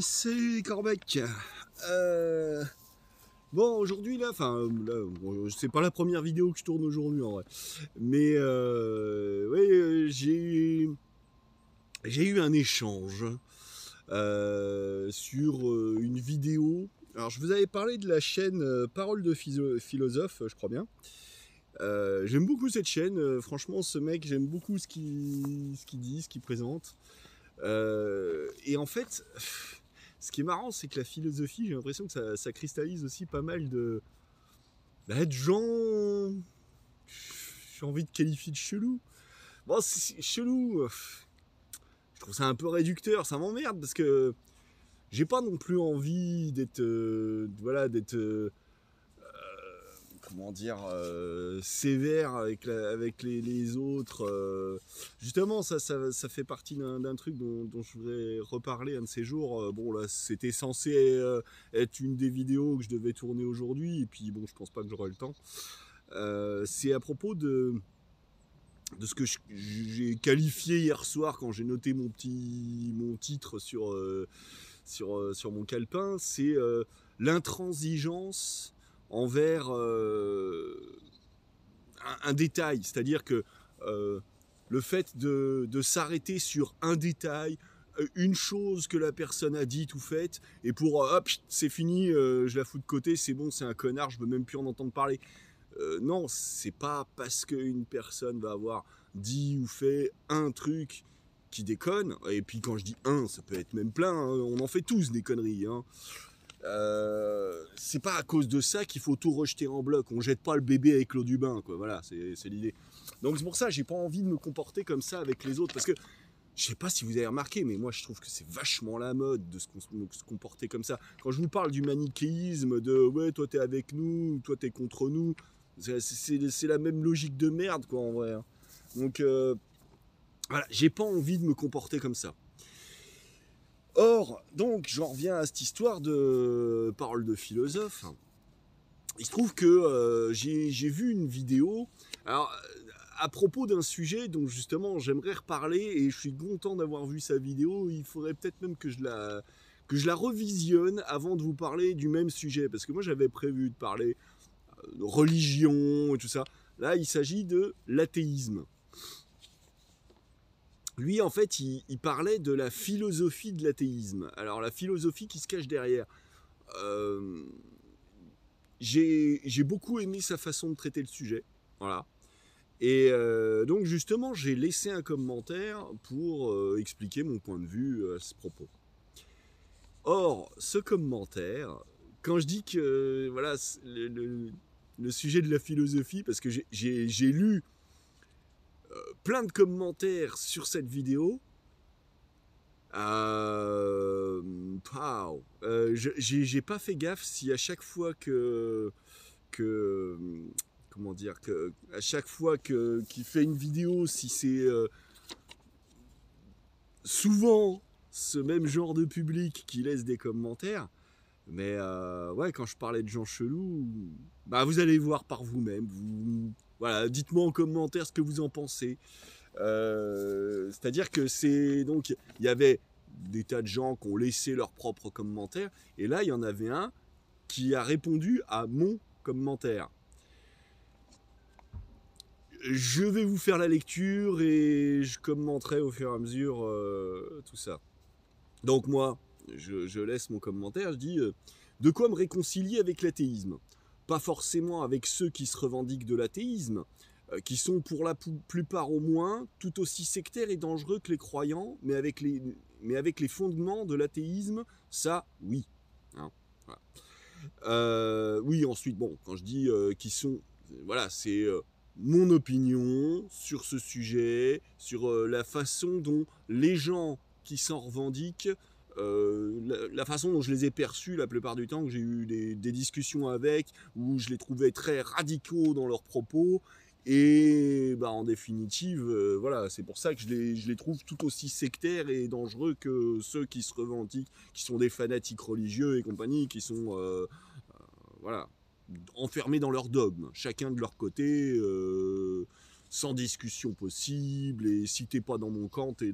Salut les corbecs. Bon, aujourd'hui là, bon, c'est pas la première vidéo que je tourne aujourd'hui en vrai, mais ouais, j'ai eu un échange sur une vidéo. Alors, je vous avais parlé de la chaîne Parole de philosophe, je crois bien. J'aime beaucoup cette chaîne. Franchement, ce mec, j'aime beaucoup ce qu'il dit, ce qu'il présente. Et en fait, ce qui est marrant, c'est que la philosophie, j'ai l'impression que ça cristallise aussi pas mal de gens. J'ai envie de qualifier de chelou. Bon, c'est chelou. Je trouve ça un peu réducteur. Ça m'emmerde parce que j'ai pas non plus envie d'être, voilà, d'être, comment dire, sévère avec les autres. Justement, ça fait partie d'un truc dont je voudrais reparler un de ces jours. Bon, là, c'était censé être une des vidéos que je devais tourner aujourd'hui, et puis bon, je pense pas que j'aurai le temps. C'est à propos de ce que j'ai qualifié hier soir quand j'ai noté mon titre sur mon calepin, c'est l'intransigeance envers un détail, c'est-à-dire que le fait de s'arrêter sur un détail, une chose que la personne a dite ou faite, et pour hop, c'est fini, je la fous de côté, c'est bon, c'est un connard, je veux même plus en entendre parler. Non, c'est pas parce qu'une personne va avoir dit ou fait un truc qui déconne, et puis quand je dis un, ça peut être même plein, hein, on en fait tous des conneries, hein. C'est pas à cause de ça qu'il faut tout rejeter en bloc. On jette pas le bébé avec l'eau du bain, quoi. Voilà, c'est l'idée. Donc c'est pour ça, j'ai pas envie de me comporter comme ça avec les autres, parce que je sais pas si vous avez remarqué, mais moi je trouve que c'est vachement la mode de se comporter comme ça. Quand je vous parle du manichéisme, de ouais, toi t'es avec nous, toi t'es contre nous, c'est la même logique de merde, quoi, en vrai, hein. Donc voilà, j'ai pas envie de me comporter comme ça. Or, donc, j'en reviens à cette histoire de parole de philosophe. Il se trouve que j'ai vu une vidéo, alors, à propos d'un sujet dont justement j'aimerais reparler, et je suis content d'avoir vu sa vidéo. Il faudrait peut-être même que je la revisionne avant de vous parler du même sujet, parce que moi j'avais prévu de parler de religion et tout ça. Là, il s'agit de l'athéisme. Lui, en fait, il parlait de la philosophie de l'athéisme. Alors, la philosophie qui se cache derrière. Euh, j'ai beaucoup aimé sa façon de traiter le sujet. Voilà. Et donc, justement, j'ai laissé un commentaire pour expliquer mon point de vue à ce propos. Or, ce commentaire, quand je dis que voilà, le sujet de la philosophie, parce que j'ai lu plein de commentaires sur cette vidéo. J'ai pas fait gaffe si à chaque fois que comment dire, que à chaque fois qu'il fait une vidéo, si c'est souvent ce même genre de public qui laisse des commentaires. Mais ouais, quand je parlais de gens chelous, bah vous allez voir par vous-même. Voilà, dites-moi en commentaire ce que vous en pensez. C'est-à-dire que c'est donc il y avait des tas de gens qui ont laissé leurs propres commentaires, et là il y en avait un qui a répondu à mon commentaire. Je vais vous faire la lecture et je commenterai au fur et à mesure tout ça. Donc moi, je laisse mon commentaire, je dis de quoi me réconcilier avec l'athéisme. Pas forcément avec ceux qui se revendiquent de l'athéisme, qui sont pour la plupart au moins tout aussi sectaires et dangereux que les croyants, mais avec les fondements de l'athéisme, ça, oui. Hein, voilà. Oui, ensuite, bon, quand je dis qui sont, voilà, c'est mon opinion sur ce sujet, sur la façon dont les gens qui s'en revendiquent, la façon dont je les ai perçus la plupart du temps, que j'ai eu des discussions avec, où je les trouvais très radicaux dans leurs propos, et bah, en définitive, voilà, c'est pour ça que je les trouve tout aussi sectaires et dangereux que ceux qui se revendiquent, qui sont des fanatiques religieux et compagnie, qui sont voilà, enfermés dans leur dogme, chacun de leur côté, sans discussion possible, et si t'es pas dans mon camp, t'es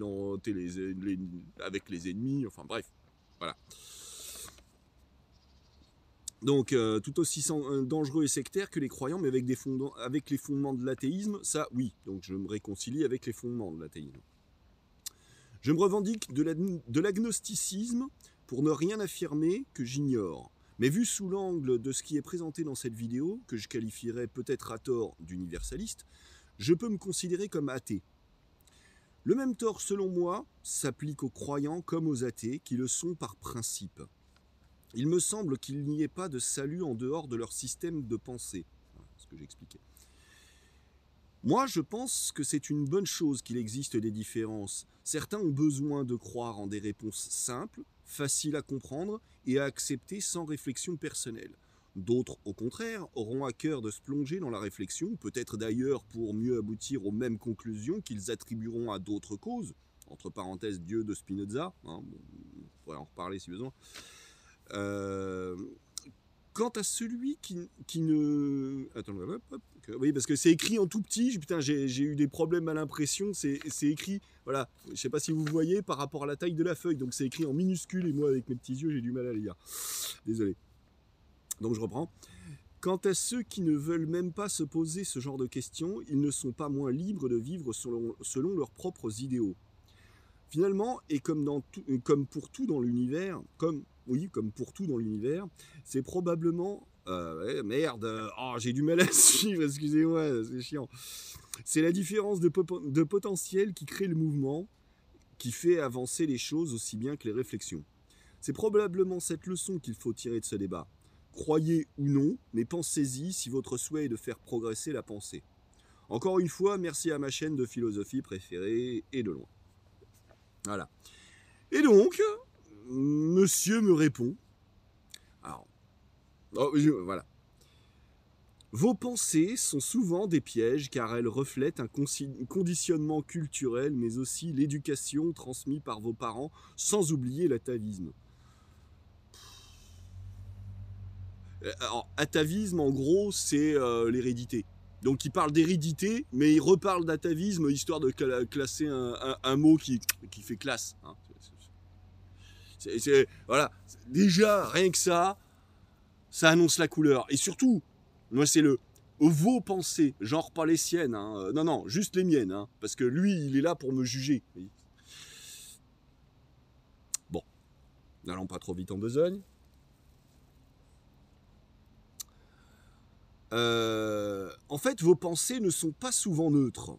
avec les ennemis, enfin bref. Voilà. Donc, tout aussi dangereux et sectaire que les croyants, mais avec les fondements de l'athéisme, ça, oui. Donc, je me réconcilie avec les fondements de l'athéisme. Je me revendique de l'agnosticisme pour ne rien affirmer que j'ignore. Mais vu sous l'angle de ce qui est présenté dans cette vidéo, que je qualifierais peut-être à tort d'universaliste, je peux me considérer comme athée. Le même tort, selon moi, s'applique aux croyants comme aux athées, qui le sont par principe. Il me semble qu'il n'y ait pas de salut en dehors de leur système de pensée. Voilà ce que j'expliquais. Moi, je pense que c'est une bonne chose qu'il existe des différences. Certains ont besoin de croire en des réponses simples, faciles à comprendre et à accepter sans réflexion personnelle. D'autres, au contraire, auront à cœur de se plonger dans la réflexion, peut-être d'ailleurs pour mieux aboutir aux mêmes conclusions qu'ils attribueront à d'autres causes, entre parenthèses Dieu de Spinoza, hein, on pourrait en reparler si besoin. Quant à celui qui ne... Attends, hop, oui, parce que c'est écrit en tout petit. Putain, j'ai eu des problèmes à l'impression. C'est écrit, voilà, je sais pas si vous voyez par rapport à la taille de la feuille. Donc c'est écrit en minuscule et moi avec mes petits yeux, j'ai du mal à lire. Désolé. Donc je reprends. Quant à ceux qui ne veulent même pas se poser ce genre de questions, ils ne sont pas moins libres de vivre selon leurs propres idéaux. Finalement, et comme pour tout dans l'univers, comme pour tout dans l'univers, c'est probablement... merde, j'ai du mal à suivre, excusez-moi, c'est chiant. C'est la différence de potentiel qui crée le mouvement, qui fait avancer les choses aussi bien que les réflexions. C'est probablement cette leçon qu'il faut tirer de ce débat. Croyez ou non, mais pensez-y si votre souhait est de faire progresser la pensée. Encore une fois, merci à ma chaîne de philosophie préférée, et de loin. Voilà. Et donc, monsieur me répond. Alors, voilà. Vos pensées sont souvent des pièges car elles reflètent un conditionnement culturel, mais aussi l'éducation transmise par vos parents, sans oublier l'atavisme. Alors, atavisme, en gros, c'est l'hérédité. Donc, il parle d'hérédité, mais il reparle d'atavisme, histoire de classer un mot qui fait classe. Hein. Voilà. Déjà, rien que ça annonce la couleur. Et surtout, moi, c'est vos pensées, genre pas les siennes. Hein. Non, juste les miennes. Hein, parce que lui, il est là pour me juger. Bon, n'allons pas trop vite en besogne. En fait, vos pensées ne sont pas souvent neutres.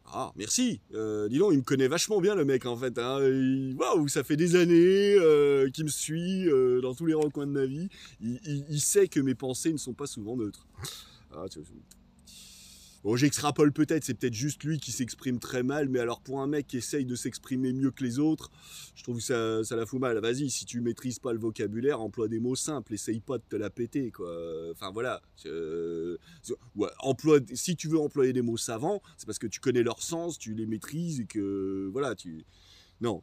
Ah, merci. Dis donc, il me connaît vachement bien, le mec, en fait. Hein. Waouh, ça fait des années qu'il me suit dans tous les recoins de ma vie. Il sait que mes pensées ne sont pas souvent neutres. Ah, bon, j'extrapole peut-être, c'est peut-être juste lui qui s'exprime très mal, mais alors pour un mec qui essaye de s'exprimer mieux que les autres, je trouve que ça la fout mal. Vas-y, si tu maîtrises pas le vocabulaire, emploie des mots simples, essaye pas de te la péter, quoi. Enfin voilà. Si tu veux employer des mots savants, c'est parce que tu connais leur sens, tu les maîtrises et que voilà,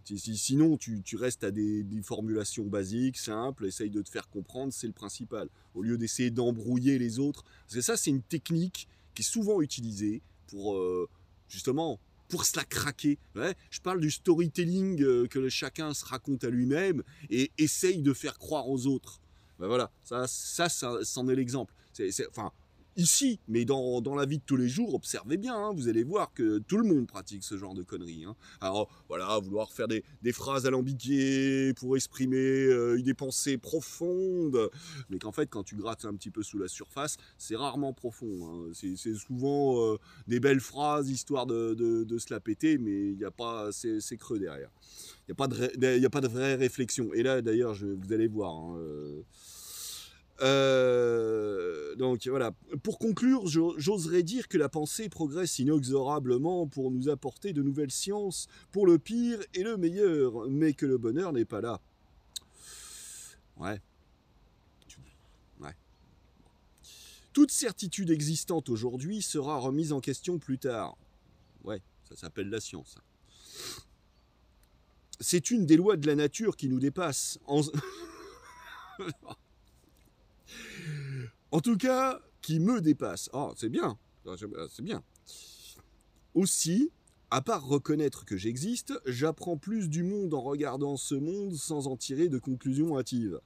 sinon tu restes à des formulations basiques, simples, essaye de te faire comprendre, c'est le principal. Au lieu d'essayer d'embrouiller les autres, parce que ça c'est une technique qui est souvent utilisée pour justement pour se la craquer. Ouais, je parle du storytelling que chacun se raconte à lui-même et essaye de faire croire aux autres. Ben voilà, ça c'en est l'exemple. Enfin, ici, mais dans la vie de tous les jours, observez bien, hein, vous allez voir que tout le monde pratique ce genre de conneries. Hein. Alors voilà, vouloir faire des phrases alambiquées pour exprimer des pensées profondes, mais qu'en fait, quand tu grattes un petit peu sous la surface, c'est rarement profond. Hein. C'est souvent des belles phrases, histoire de se la péter, mais il n'y a pas, c'est creux derrière. Il n'y a pas de vraie réflexion. Et là, d'ailleurs, vous allez voir... Hein, donc voilà. Pour conclure, j'oserais dire que la pensée progresse inexorablement pour nous apporter de nouvelles sciences, pour le pire et le meilleur, mais que le bonheur n'est pas là. Ouais. Toute certitude existante aujourd'hui sera remise en question plus tard. Ouais, ça s'appelle la science. C'est une des lois de la nature qui nous dépasse. En tout cas, qui me dépasse. Oh, c'est bien. C'est bien. Aussi, À part reconnaître que j'existe, j'apprends plus du monde en regardant ce monde sans en tirer de conclusions hâtives.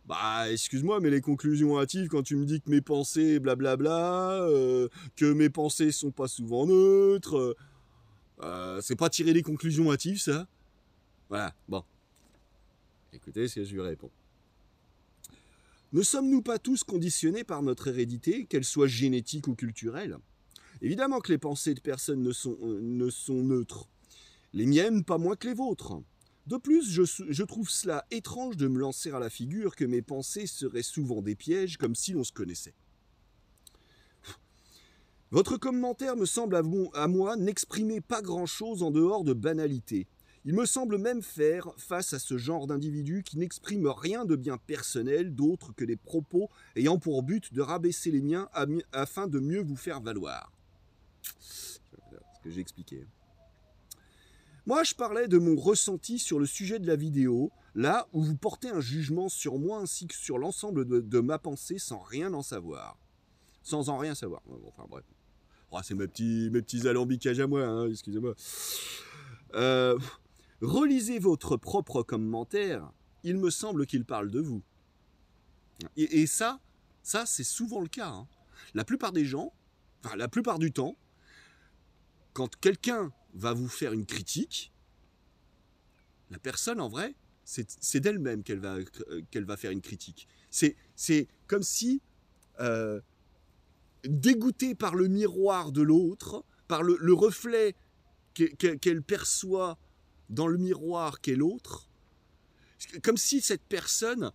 Bah, excuse-moi, mais les conclusions hâtives, quand tu me dis que mes pensées, blablabla, que mes pensées sont pas souvent neutres, c'est pas tirer des conclusions hâtives, ça? Voilà, bon. Écoutez ce que je lui réponds. Ne sommes-nous pas tous conditionnés par notre hérédité, qu'elle soit génétique ou culturelle? Évidemment que les pensées de personne ne sont neutres. Les miennes pas moins que les vôtres. De plus, je trouve cela étrange de me lancer à la figure que mes pensées seraient souvent des pièges, comme si l'on se connaissait. Votre commentaire me semble à moi n'exprimer pas grand-chose en dehors de banalités. Il me semble même faire face à ce genre d'individus qui n'expriment rien de bien personnel d'autre que des propos ayant pour but de rabaisser les miens afin de mieux vous faire valoir. C'est ce que j'ai expliqué. Moi, je parlais de mon ressenti sur le sujet de la vidéo, là où vous portez un jugement sur moi ainsi que sur l'ensemble de ma pensée sans rien en savoir. Sans en rien savoir. Enfin bref. Oh, c'est mes petits alambicages à moi, hein, excusez-moi. Relisez votre propre commentaire, il me semble qu'il parle de vous. Et ça c'est souvent le cas. Hein. La plupart des gens, enfin la plupart du temps, quand quelqu'un va vous faire une critique, la personne, en vrai, c'est d'elle-même qu'elle va faire une critique. C'est comme si, dégoûtée par le miroir de l'autre, par le reflet qu'elle perçoit dans le miroir qu'est l'autre, comme si cette personne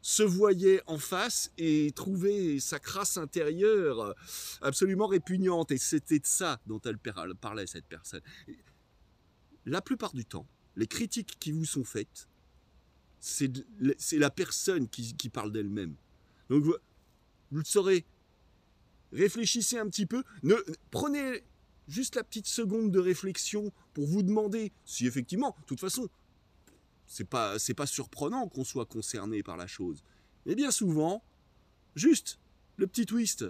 se voyait en face et trouvait sa crasse intérieure absolument répugnante. Et c'était de ça dont elle parlait, cette personne. La plupart du temps, les critiques qui vous sont faites, c'est la personne qui parle d'elle-même. Donc, vous le saurez. Réfléchissez un petit peu. Prenez juste la petite seconde de réflexion pour vous demander si effectivement, de toute façon, c'est pas surprenant qu'on soit concerné par la chose. Mais bien souvent, juste le petit twist.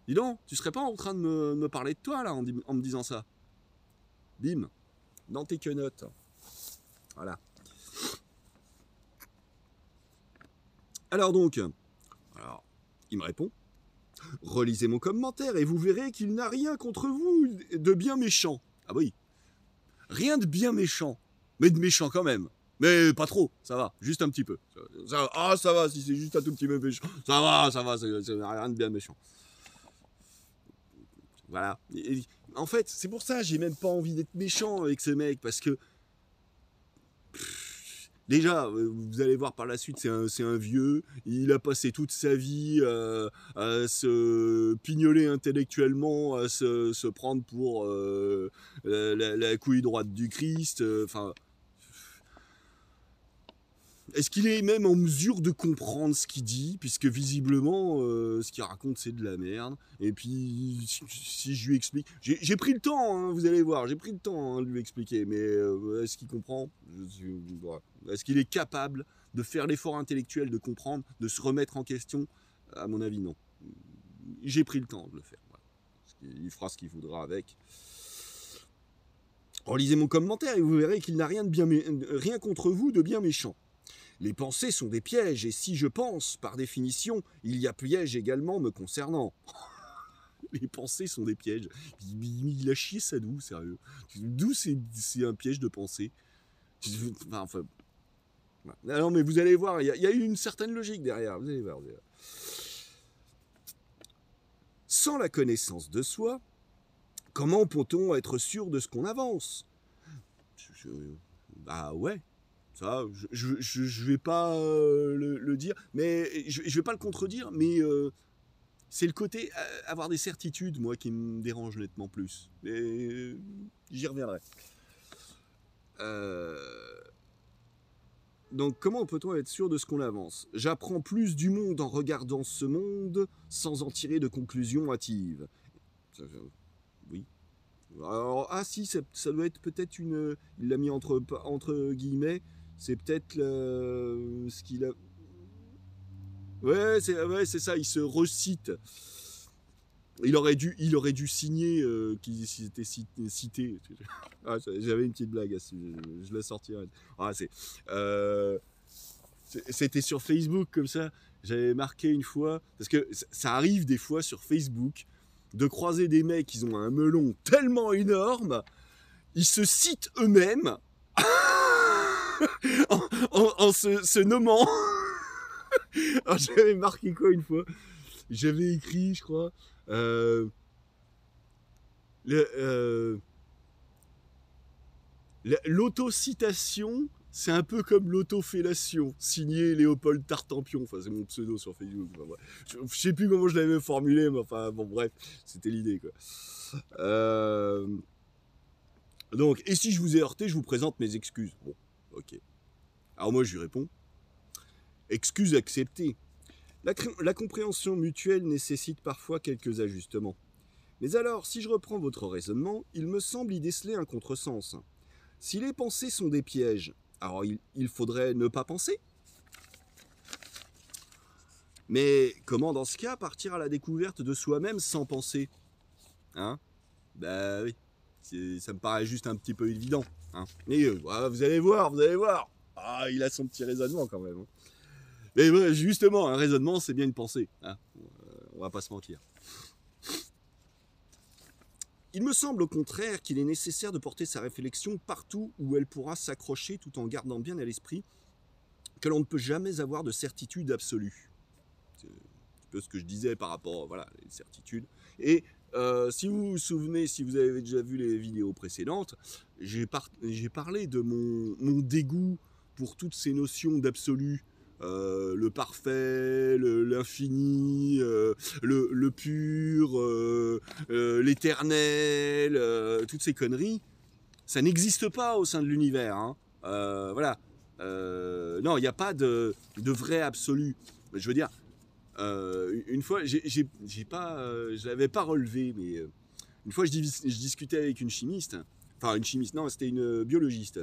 Dis donc, tu serais pas en train de me parler de toi là en me disant ça? Bim, dans tes quenottes. Voilà. Alors donc, il me répond. Relisez mon commentaire et vous verrez qu'il n'a rien contre vous de bien méchant. Ah oui. Rien de bien méchant, mais de méchant quand même. Mais pas trop, ça va, juste un petit peu. Ça va, si c'est juste un tout petit peu méchant. Ça va, c'est rien de bien méchant. Voilà. Et, en fait, c'est pour ça que j'ai même pas envie d'être méchant avec ce mec, parce que... Déjà, vous allez voir par la suite, c'est un vieux, il a passé toute sa vie à se pignoler intellectuellement, à se prendre pour la couille droite du Christ, enfin... Est-ce qu'il est même en mesure de comprendre ce qu'il dit, puisque visiblement, ce qu'il raconte, c'est de la merde. Et puis, si je lui explique... J'ai pris le temps, hein, vous allez voir, j'ai pris le temps de lui expliquer, mais est-ce qu'il comprend? Voilà. Est-ce qu'il est capable de faire l'effort intellectuel, de comprendre, de se remettre en question? À mon avis, non. J'ai pris le temps de le faire. Voilà. Il fera ce qu'il voudra avec. Relisez mon commentaire et vous verrez qu'il n'a rien contre vous de bien méchant. Les pensées sont des pièges, et si je pense, par définition, il y a piège également me concernant. Les pensées sont des pièges. Il a chié ça d'où, sérieux? D'où c'est un piège de pensée? Enfin, non, mais vous allez voir, il y a eu une certaine logique derrière. Vous allez voir. Sans la connaissance de soi, comment peut-on être sûr de ce qu'on avance? Bah ouais. Ça, je vais pas le dire, mais je vais pas le contredire, mais c'est le côté avoir des certitudes, moi, qui me dérange nettement plus. Mais j'y reviendrai. Donc, comment peut-on être sûr de ce qu'on avance? J'apprends plus du monde en regardant ce monde sans en tirer de conclusions hâtives. Oui. Alors, si, ça doit être peut-être une... Il l'a mis entre guillemets. C'est peut-être ce qu'il a... Ouais, c'est ça, il se recite. il aurait dû signer qu'il était cité. Ah, j'avais une petite blague, je la sortirai. Ah, c'était sur Facebook comme ça. J'avais marqué une fois, parce que ça arrive des fois sur Facebook, de croiser des mecs qui ont un melon tellement énorme, ils se citent eux-mêmes en se nommant. Alors, j'avais marqué quoi une fois? J'avais écrit, je crois, l'autocitation, c'est un peu comme l'autofellation, signé Léopold Tartampion. Enfin, c'est mon pseudo sur Facebook. Enfin, je sais plus comment je l'avais formulé, mais enfin, bon, bref, c'était l'idée, quoi. Donc, et si je vous ai heurté, je vous présente mes excuses. Bon, ok. Alors moi, je lui réponds. Excuses acceptées. La compréhension mutuelle nécessite parfois quelques ajustements. Mais alors, si je reprends votre raisonnement, il me semble y déceler un contresens. Si les pensées sont des pièges, alors il faudrait ne pas penser. Mais comment dans ce cas partir à la découverte de soi-même sans penser? Hein? Bah oui, ça me paraît juste un petit peu évident. Hein. Mais vous allez voir. Ah, il a son petit raisonnement quand même. Hein. Mais justement, un raisonnement, c'est bien une pensée. Hein. On va pas se mentir. Il me semble au contraire qu'il est nécessaire de porter sa réflexion partout où elle pourra s'accrocher tout en gardant bien à l'esprit que l'on ne peut jamais avoir de certitude absolue. C'est un petit peu ce que je disais par rapport à les certitudes. Et si vous vous souvenez, si vous avez déjà vu les vidéos précédentes, j'ai parlé de mon dégoût pour toutes ces notions d'absolu. Le parfait, l'infini, le pur, l'éternel, toutes ces conneries, ça n'existe pas au sein de l'univers. Hein. Voilà. Non, il n'y a pas de vrai absolu. Je veux dire, une fois, je l'avais pas relevé, mais une fois, je discutais avec une chimiste. Enfin, une chimiste, non, c'était une biologiste.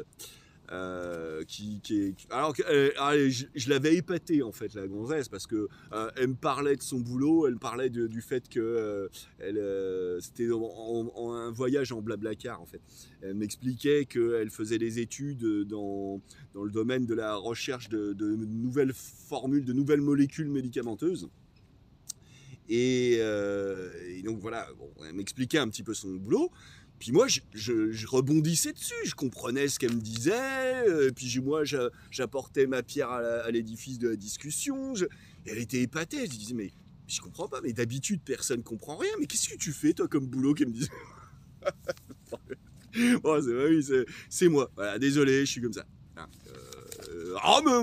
Alors que je l'avais épatée en fait la gonzesse parce que elle me parlait de son boulot, elle me parlait du fait que c'était un voyage en blablacar en fait. Elle m'expliquait qu'elle faisait des études dans le domaine de la recherche de nouvelles formules, de nouvelles molécules médicamenteuses. Et donc voilà, bon, elle m'expliquait un petit peu son boulot. Puis moi, je rebondissais dessus, je comprenais ce qu'elle me disait, puis moi, j'apportais ma pierre à l'édifice de la discussion. Et elle était épatée, je disais, mais je comprends pas, mais d'habitude, personne ne comprend rien, mais qu'est-ce que tu fais, toi, comme boulot, qu'elle me disait. Bon, c'est moi, voilà, désolé, je suis comme ça. Mais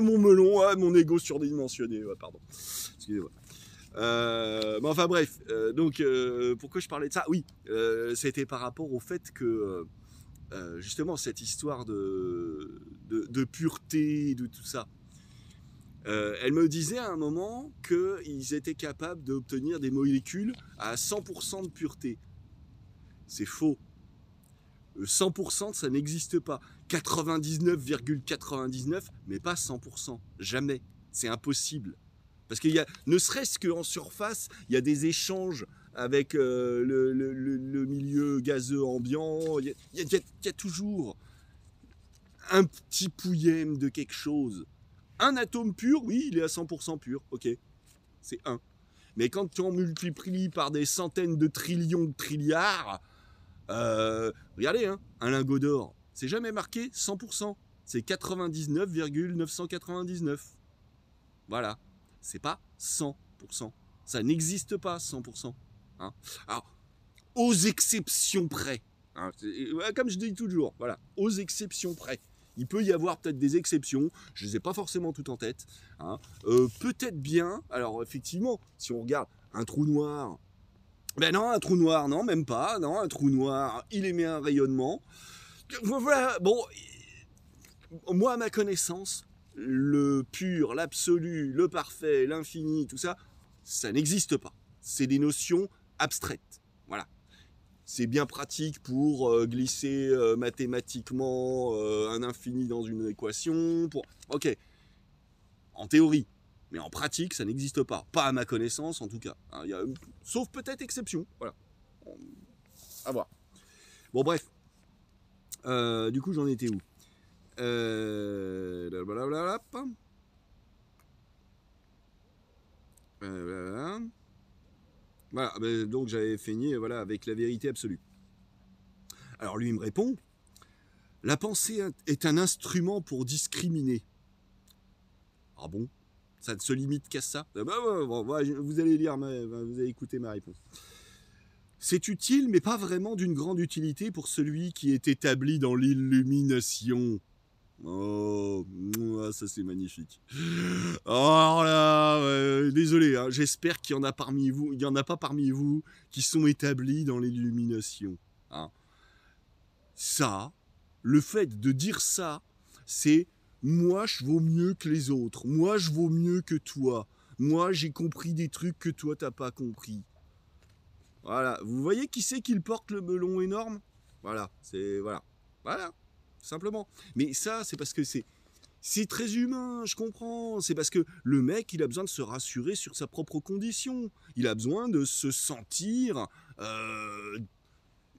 mon melon, mon ego surdimensionné, pardon, excusez-moi. Mais enfin bref, donc pourquoi je parlais de ça? Oui, c'était par rapport au fait que justement cette histoire de pureté, de tout ça, elle me disait à un moment qu'ils étaient capables d'obtenir des molécules à 100% de pureté. C'est faux. 100% ça n'existe pas. 99,99 mais pas 100%. Jamais. C'est impossible. Parce qu'il y a, ne serait-ce qu'en surface, il y a des échanges avec le milieu gazeux ambiant. Il y a toujours un petit pouillème de quelque chose. Un atome pur, oui, il est à 100% pur. Ok, c'est un. Mais quand tu en multiplies par des centaines de trillions de trilliards, regardez, hein, un lingot d'or, c'est jamais marqué 100%. C'est 99,999. Voilà. C'est pas 100%. Ça n'existe pas 100%. Hein. Alors, aux exceptions près. Hein, comme je dis toujours, voilà, aux exceptions près. Il peut y avoir peut-être des exceptions, je ne les ai pas forcément toutes en tête. Hein. Peut-être bien, alors effectivement, si on regarde un trou noir, ben non, un trou noir, non, même pas, non, un trou noir, il émet un rayonnement. Voilà, bon, moi à ma connaissance, le pur, l'absolu, le parfait, l'infini, tout ça, ça n'existe pas. C'est des notions abstraites. Voilà. C'est bien pratique pour glisser mathématiquement un infini dans une équation. Ok. En théorie. mais en pratique, ça n'existe pas. Pas à ma connaissance, en tout cas. Hein, sauf peut-être exception. Voilà. À voir. Bon, bref. Du coup, j'en étais où Voilà, donc j'avais fini avec la vérité absolue. Alors lui, il me répond, la pensée est un instrument pour discriminer. Ah bon? Ça ne se limite qu'à ça? Vous allez lire, vous allez écouter ma réponse. C'est utile, mais pas vraiment d'une grande utilité pour celui qui est établi dans l'illumination. Oh, ça c'est magnifique. Alors là, désolé, hein, j'espère qu'il y en a pas parmi vous qui sont établis dans l'illumination. Hein. Ça, le fait de dire ça, c'est moi je vaux mieux que les autres, moi je vaux mieux que toi, moi j'ai compris des trucs que toi t'as pas compris. Voilà, vous voyez qui c'est qui porte le melon énorme? Voilà, voilà, simplement. Mais ça, c'est parce que c'est très humain, je comprends. C'est parce que le mec, il a besoin de se rassurer sur sa propre condition. Il a besoin de se sentir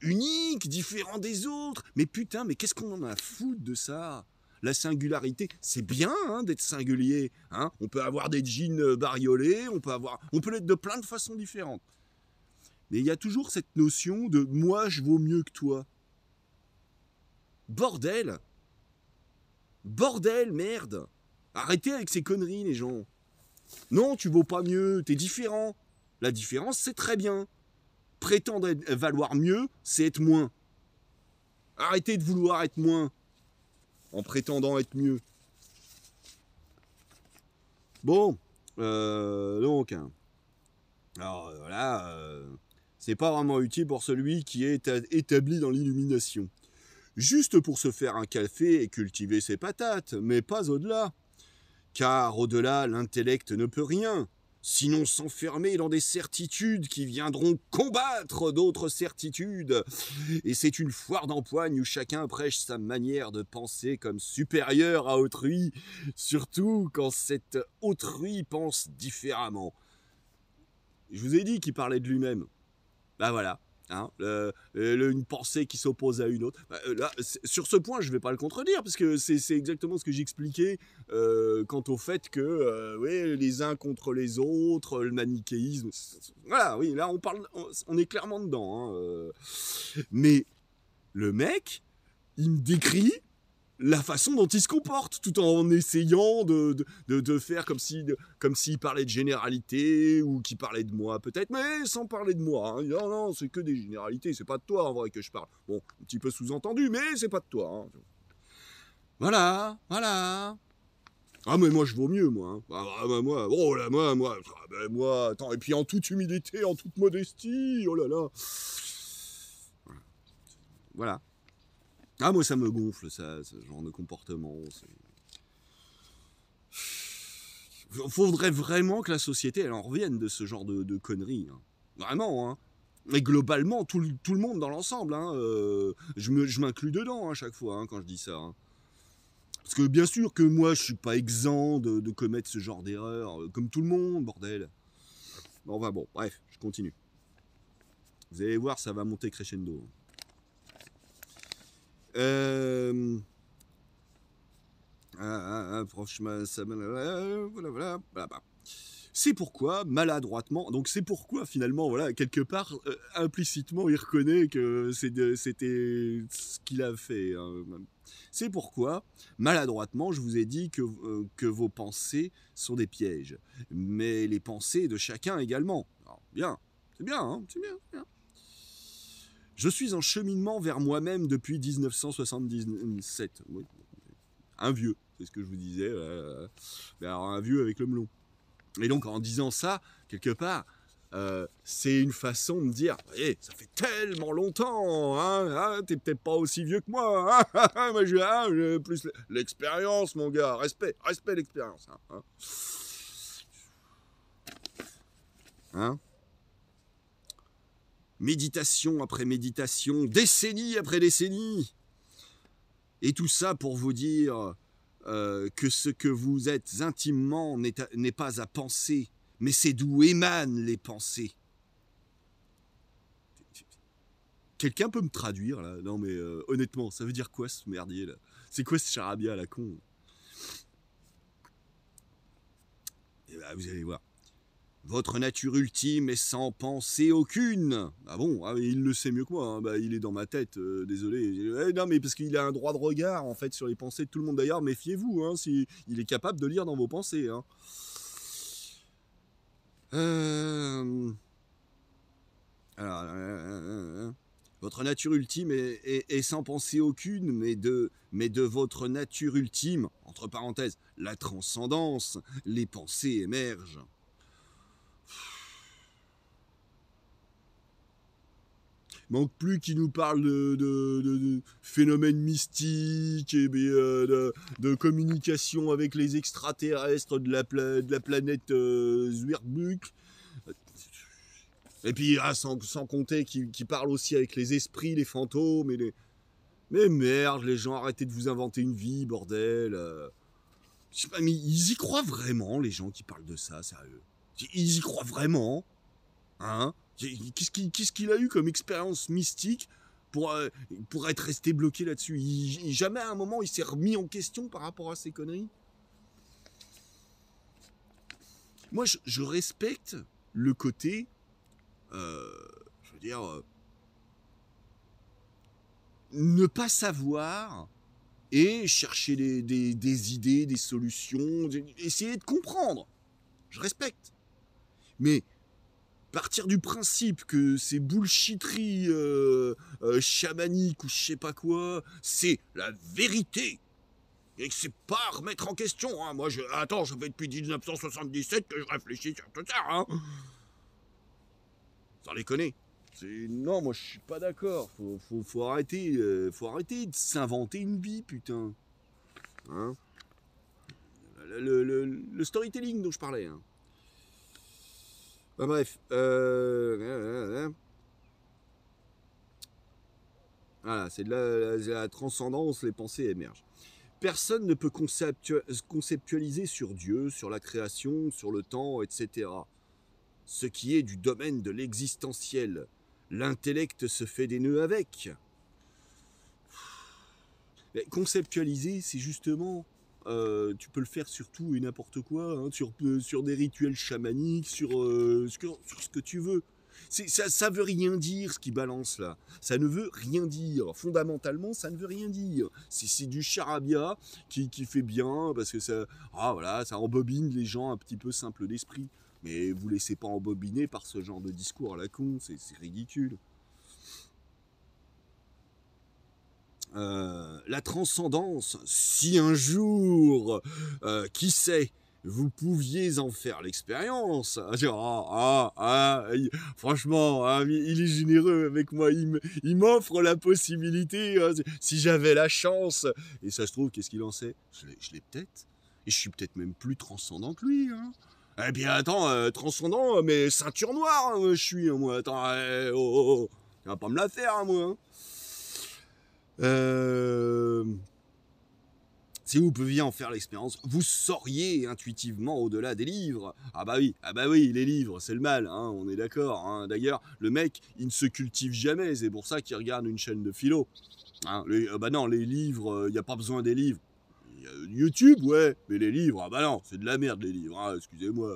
unique, différent des autres. Mais putain, mais qu'est-ce qu'on en a à foutre de ça? La singularité, c'est bien hein, d'être singulier. Hein, on peut avoir des jeans bariolés, on peut l'être de plein de façons différentes. Mais il y a toujours cette notion de « moi, je vaux mieux que toi ». Bordel! Bordel, merde! Arrêtez avec ces conneries, les gens. Non, tu vaux pas mieux, t'es différent. La différence, c'est très bien. Prétendre valoir mieux, c'est être moins. Arrêtez de vouloir être moins en prétendant être mieux. Bon, donc, alors voilà, c'est pas vraiment utile pour celui qui est établi dans l'illumination. Juste pour se faire un café et cultiver ses patates, mais pas au-delà. Car au-delà, l'intellect ne peut rien, sinon s'enfermer dans des certitudes qui viendront combattre d'autres certitudes. Et c'est une foire d'empoigne où chacun prêche sa manière de penser comme supérieure à autrui, surtout quand cet autrui pense différemment. Je vous ai dit qu'il parlait de lui-même. Ben voilà. Hein, une pensée qui s'oppose à une autre. Là, sur ce point, je ne vais pas le contredire, parce que c'est exactement ce que j'expliquais quant au fait que ouais, les uns contre les autres, le manichéisme. Voilà, oui, là, on est clairement dedans. Hein, mais le mec, il me décrit la façon dont il se comporte, tout en essayant de faire comme s'il parlait de généralité ou qu'il parlait de moi, peut-être, mais sans parler de moi. Hein. Non, non, c'est que des généralités, c'est pas de toi en vrai que je parle. Bon, un petit peu sous-entendu, mais c'est pas de toi. Hein. Voilà, voilà. Ah, mais moi je vaux mieux, moi. Hein. Moi, oh là, moi, attends, et puis en toute humilité, en toute modestie, oh là là. Voilà. Ah, moi, ça me gonfle, ça, ce genre de comportement. Faudrait vraiment que la société, elle en revienne de ce genre de conneries. Hein. Vraiment, hein. Et globalement, tout le monde dans l'ensemble. Hein, je m'inclus dedans à chaque fois hein, quand je dis ça. Hein. Parce que bien sûr que moi, je suis pas exempt de commettre ce genre d'erreur, comme tout le monde, bordel. Bon, bref, je continue. Vous allez voir, ça va monter crescendo. Franchement, ça, voilà. C'est pourquoi, maladroitement, donc c'est pourquoi finalement, voilà, quelque part, implicitement, il reconnaît que c'était ce qu'il a fait. Hein. C'est pourquoi, maladroitement, je vous ai dit que vos pensées sont des pièges. Mais les pensées de chacun également. Alors, bien, c'est bien, hein, c'est bien. Je suis en cheminement vers moi-même depuis 1977. Oui. Un vieux, c'est ce que je vous disais. Alors, un vieux avec le melon. Et donc, en disant ça, quelque part, c'est une façon de dire hey, ça fait tellement longtemps, hein, t'es peut-être pas aussi vieux que moi. Hein, moi, j'ai plus l'expérience, mon gars. Respect l'expérience. Hein méditation après méditation, décennie après décennie. Et tout ça pour vous dire que ce que vous êtes intimement n'est pas à penser, mais c'est d'où émanent les pensées. Quelqu'un peut me traduire là? Non mais honnêtement, ça veut dire quoi ce merdier là? C'est quoi ce charabia à la con? Et bah, vous allez voir. Votre nature ultime est sans pensée aucune. Ah bon? Ah, il le sait mieux que moi. Hein. Bah, il est dans ma tête. Désolé. Non, mais parce qu'il a un droit de regard en fait sur les pensées de tout le monde. D'ailleurs, méfiez-vous. Hein, il est capable de lire dans vos pensées. Hein. Alors, votre nature ultime est sans pensée aucune, mais de votre nature ultime, entre parenthèses, la transcendance, les pensées émergent. Manque plus qu'il nous parle de phénomènes mystiques et de communication avec les extraterrestres de la planète Zwirbuk. Et puis sans compter qu'il parle aussi avec les esprits, les fantômes Mais merde, les gens, arrêtez de vous inventer une vie, bordel. Je sais pas, mais ils y croient vraiment, les gens qui parlent de ça, sérieux. Ils y croient vraiment, hein? Qu'est-ce qu'il a eu comme expérience mystique pour être resté bloqué là-dessus? Jamais à un moment il s'est remis en question par rapport à ces conneries. Moi, je respecte le côté, je veux dire, ne pas savoir et chercher des idées, des solutions, essayer de comprendre. Je respecte. Mais partir du principe que ces bullshitteries chamaniques ou je sais pas quoi, c'est la vérité. Et que c'est pas à remettre en question. Hein. Moi, attends, ça fait depuis 1977 que je réfléchis sur tout ça. Hein. Sans déconner. Non, moi je suis pas d'accord. Faut arrêter de s'inventer une vie, putain. Hein, le storytelling dont je parlais. Hein. Bah, bref. Voilà, c'est de la transcendance, les pensées émergent. Personne ne peut conceptualiser sur Dieu, sur la création, sur le temps, etc. Ce qui est du domaine de l'existentiel. L'intellect se fait des nœuds avec. Mais conceptualiser, c'est justement... tu peux le faire sur tout et n'importe quoi, hein, sur des rituels chamaniques, sur ce que tu veux. Ça veut rien dire ce qui balance là. Ça ne veut rien dire. Fondamentalement, ça ne veut rien dire. C'est du charabia qui fait bien parce que ça embobine les gens un petit peu simples d'esprit. Mais vous laissez pas embobiner par ce genre de discours à la con, c'est ridicule. La transcendance, si un jour, qui sait, vous pouviez en faire l'expérience. Franchement, hein, il est généreux avec moi, il m'offre la possibilité, hein, si j'avais la chance. Et ça se trouve, qu'est-ce qu'il en sait? Je l'ai peut-être. Et je suis peut-être même plus transcendant que lui. Hein. Eh bien, attends, transcendant, mais ceinture noire, hein, je suis, moi. Attends, tu vas pas me la faire, hein, moi. Si vous pouviez en faire l'expérience, vous sauriez intuitivement au-delà des livres. Ah bah oui, les livres, c'est le mal, hein, on est d'accord. Hein. D'ailleurs, le mec, il ne se cultive jamais, c'est pour ça qu'il regarde une chaîne de philo. Hein, non, les livres, il n'y a pas besoin des livres. YouTube, ouais, mais les livres, ah bah non, c'est de la merde les livres, hein, excusez-moi.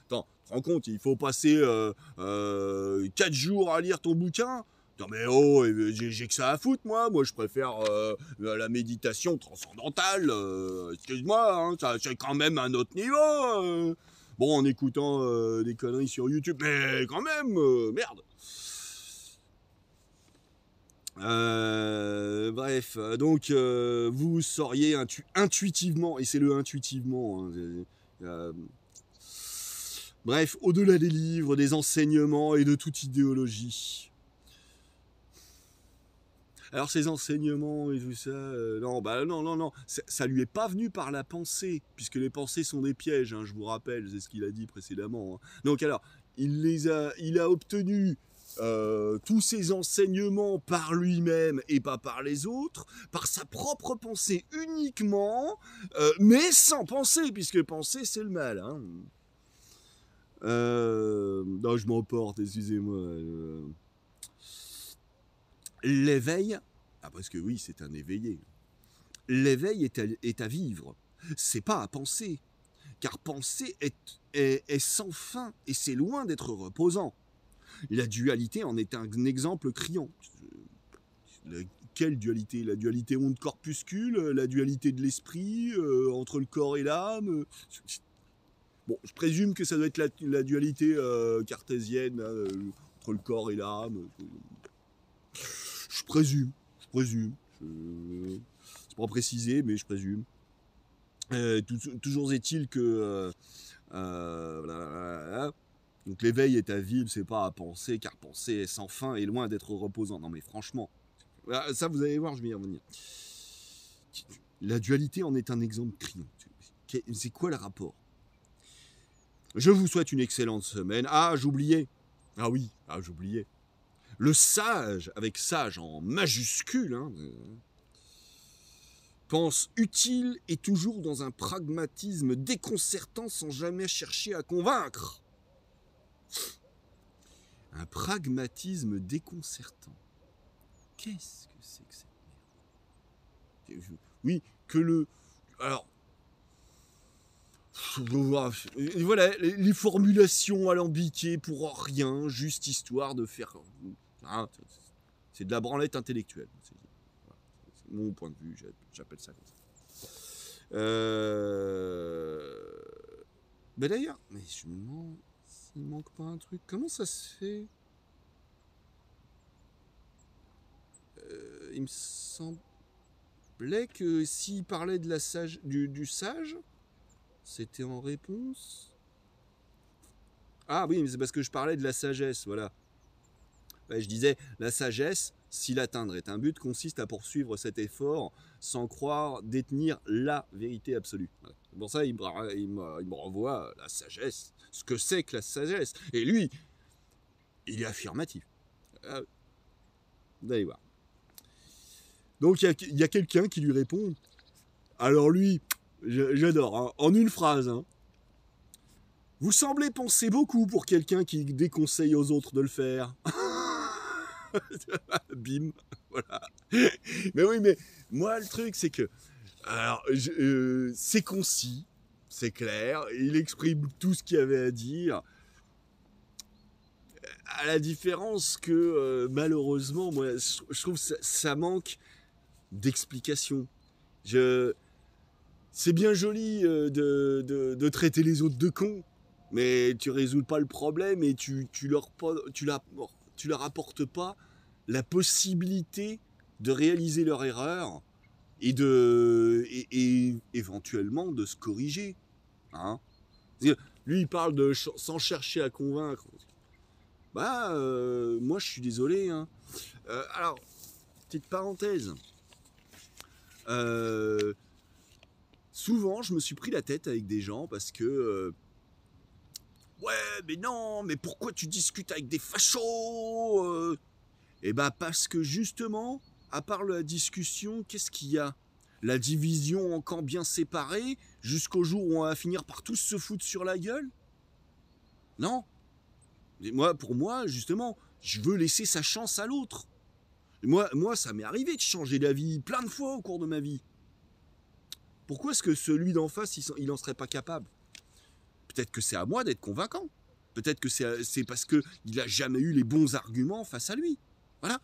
Attends, tu te rends compte, il faut passer 4 jours à lire ton bouquin. Non mais j'ai que ça à foutre moi je préfère la méditation transcendantale, excuse-moi, hein, c'est quand même un autre niveau. Bon, en écoutant des conneries sur YouTube, mais quand même, merde. Bref, donc vous sauriez intuitivement, et c'est le intuitivement, hein, bref, au-delà des livres, des enseignements et de toute idéologie. Alors ces enseignements et tout ça, non, ça lui est pas venu par la pensée, puisque les pensées sont des pièges, hein, je vous rappelle, c'est ce qu'il a dit précédemment. Hein. Donc alors, il a obtenu tous ses enseignements par lui-même et pas par les autres, par sa propre pensée uniquement, mais sans penser, puisque penser c'est le mal. Hein. Non, je m'emporte, excusez-moi. L'éveil, ah parce que oui, c'est un éveillé. L'éveil est à vivre, c'est pas à penser, car penser est sans fin et c'est loin d'être reposant. La dualité en est un exemple criant. Quelle dualité? La dualité onde-corpuscule, la dualité de l'esprit, entre le corps et l'âme. Bon, je présume que ça doit être la dualité cartésienne, entre le corps et l'âme. Je présume. C'est pas précisé, mais je présume. Toujours est-il que... donc l'éveil est à vivre, c'est pas à penser, car penser est sans fin et loin d'être reposant. Non mais franchement, ça vous allez voir, je vais y revenir. La dualité en est un exemple criant. C'est quoi le rapport? Je vous souhaite une excellente semaine. Ah, j'oubliais. Ah oui, j'oubliais. Le sage, avec sage en majuscule, hein, pense utile et toujours dans un pragmatisme déconcertant sans jamais chercher à convaincre. Un pragmatisme déconcertant. Qu'est-ce que c'est que cette merde? Oui, que le... Alors... Voilà, les formulations alambiquées pour rien, juste histoire de faire... Hein, c'est de la branlette intellectuelle. C'est mon point de vue, j'appelle ça comme ça. Ben d'ailleurs, mais je me demande s'il manque pas un truc. Comment ça se fait? Il me semblait que s'il parlait de la sage, du sage, c'était en réponse. Ah oui, mais c'est parce que je parlais de la sagesse, voilà. Ouais, je disais, la sagesse, si l'atteindre est un but, consiste à poursuivre cet effort sans croire détenir la vérité absolue. Voilà. Pour ça, il me renvoie à la sagesse, ce que c'est que la sagesse. Et lui, il est affirmatif. Vous allez voir. Donc, il y a quelqu'un qui lui répond. Alors lui, j'adore, hein, en une phrase. Hein. Vous semblez penser beaucoup pour quelqu'un qui déconseille aux autres de le faire. Bim, voilà. Mais oui, mais moi, le truc, c'est que... Alors, c'est concis, c'est clair, il exprime tout ce qu'il y avait à dire. À la différence que, malheureusement, moi, je trouve que ça manque d'explication. C'est bien joli de traiter les autres de cons, mais tu résous pas le problème et tu leur apportes pas la possibilité de réaliser leur erreur et éventuellement de se corriger. Hein. Lui, il parle de sans chercher à convaincre. Bah, moi, je suis désolé. Hein. Alors, petite parenthèse. Souvent, je me suis pris la tête avec des gens parce que... ouais, mais non, mais pourquoi tu discutes avec des fachos? Eh ben parce que justement, à part la discussion, qu'est-ce qu'il y a? La division en camps bien séparés, jusqu'au jour où on va finir par tous se foutre sur la gueule? Non. Et pour moi, justement, je veux laisser sa chance à l'autre. Moi, ça m'est arrivé de changer d'avis plein de fois au cours de ma vie. Pourquoi est-ce que celui d'en face, il n'en serait pas capable? Peut-être que c'est à moi d'être convaincant. Peut-être que c'est parce qu'il n'a jamais eu les bons arguments face à lui. Voilà.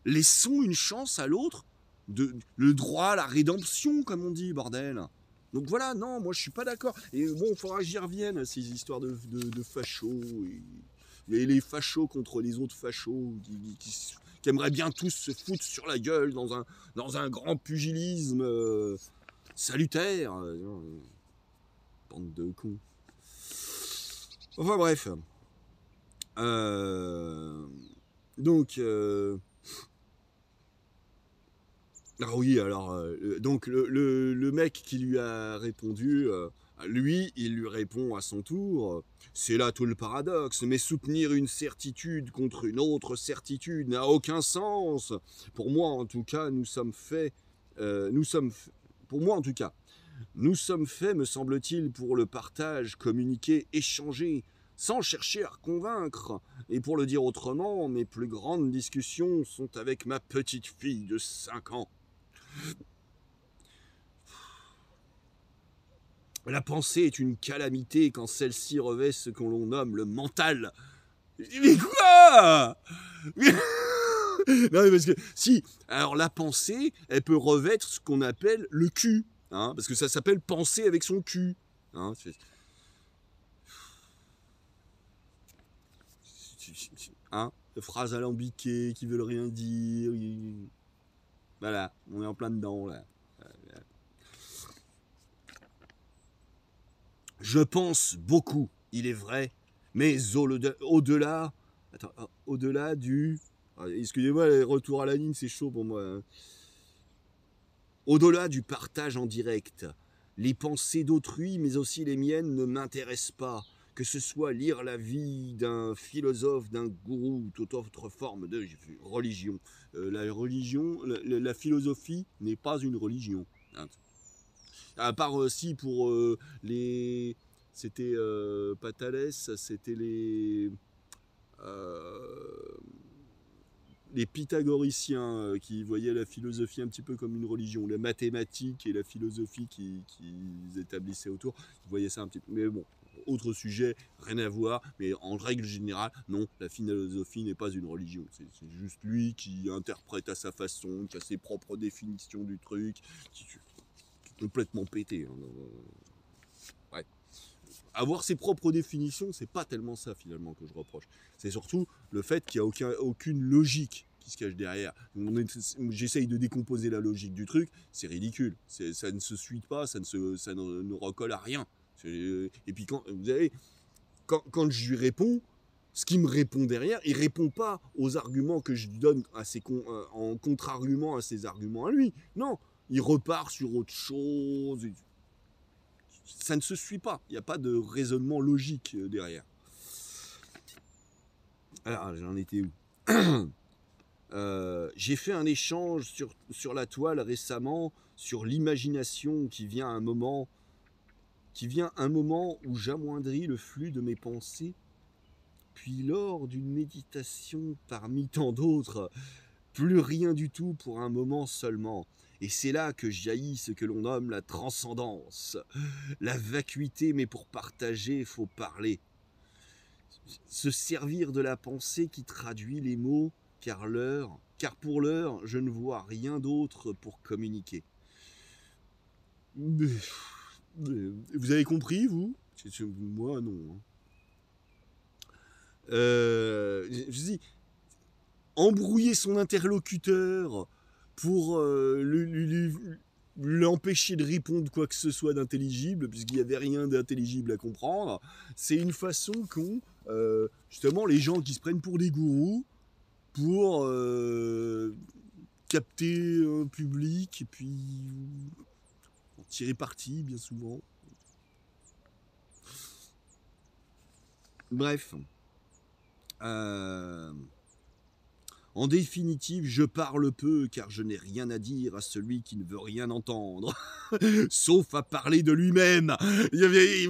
Laissons une chance à l'autre, le droit à la rédemption, comme on dit, bordel. Donc voilà, non, moi je suis pas d'accord. Et bon, il faudra que j'y revienne à ces histoires de fachos. Et les fachos contre les autres fachos qui aimeraient bien tous se foutre sur la gueule dans un grand pugilisme salutaire. Bande de cons. Enfin bref. Donc... Ah oui, alors, donc le mec qui lui a répondu, Lui, il lui répond à son tour, c'est là tout le paradoxe, mais soutenir une certitude contre une autre certitude n'a aucun sens. Pour moi, en tout cas, pour moi, en tout cas, nous sommes faits, me semble-t-il, pour le partage, communiquer, échanger, sans chercher à convaincre. Et pour le dire autrement, mes plus grandes discussions sont avec ma petite fille de 5 ans. La pensée est une calamité quand celle-ci revêt ce que l'on nomme le mental. Je dis, mais quoi? Non, mais parce que, si, alors la pensée, elle peut revêtre ce qu'on appelle le cul. Hein, parce que ça s'appelle penser avec son cul. Hein, hein, phrases alambiquées qui veulent rien dire. Voilà, on est en plein dedans, là. Je pense beaucoup, il est vrai, mais au-delà, attends, au-delà du, excusez-moi, les retours à la ligne, c'est chaud pour moi. Hein. Au-delà du partage en direct, les pensées d'autrui, mais aussi les miennes, ne m'intéressent pas. Que ce soit lire la vie d'un philosophe, d'un gourou, ou toute autre forme de religion. La religion, la philosophie n'est pas une religion. Hein. À part si pour les... C'était pas Thalès, c'était les pythagoriciens qui voyaient la philosophie un petit peu comme une religion. Les mathématiques et la philosophie qu'ils établissaient autour, ils voyaient ça un petit peu. Mais bon, autre sujet, rien à voir. Mais en règle générale, non, la philosophie n'est pas une religion. C'est juste lui qui interprète à sa façon, qui a ses propres définitions du truc, qui complètement pété. Hein. Ouais. Avoir ses propres définitions, c'est pas tellement ça finalement que je reproche. C'est surtout le fait qu'il n'y a aucune logique qui se cache derrière. J'essaye de décomposer la logique du truc, c'est ridicule. Ça ne se suit pas, ça ne recolle à rien. Et puis vous savez, quand je lui réponds, ce qui me répond derrière, il répond pas aux arguments que je lui donne en contre-argument à ses arguments à lui. Non, il repart sur autre chose. Ça ne se suit pas. Il n'y a pas de raisonnement logique derrière. Alors, j'en étais où? J'ai fait un échange sur la toile récemment sur l'imagination qui vient un moment où j'amoindris le flux de mes pensées. Puis lors d'une méditation parmi tant d'autres, plus rien du tout pour un moment seulement. Et c'est là que jaillit ce que l'on nomme la transcendance. La vacuité, mais pour partager, faut parler. Se servir de la pensée qui traduit les mots, car pour l'heure, je ne vois rien d'autre pour communiquer. Vous avez compris, vous? Moi, non. Je dis, embrouiller son interlocuteur pour l'empêcher de répondre quoi que ce soit d'intelligible, puisqu'il n'y avait rien d'intelligible à comprendre, c'est une façon qu'ont justement les gens qui se prennent pour des gourous pour capter un public et puis tirer parti bien souvent. Bref. En définitive, je parle peu car je n'ai rien à dire à celui qui ne veut rien entendre, sauf à parler de lui-même.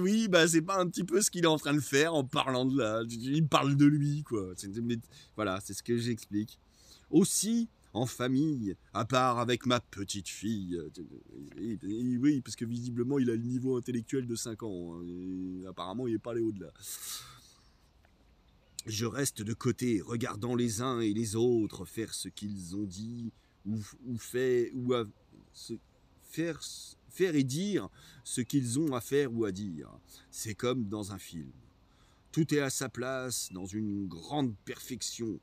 Oui, bah c'est pas un petit peu ce qu'il est en train de faire en parlant de là. Il parle de lui, quoi. Voilà, c'est ce que j'explique. Aussi, en famille, à part avec ma petite fille. Oui, parce que visiblement, il a le niveau intellectuel de 5 ans. Hein, et apparemment, il n'est pas allé au-delà. Je reste de côté, regardant les uns et les autres faire ce qu'ils ont dit, faire et dire ce qu'ils ont à faire ou à dire. C'est comme dans un film. Tout est à sa place, dans une grande perfection.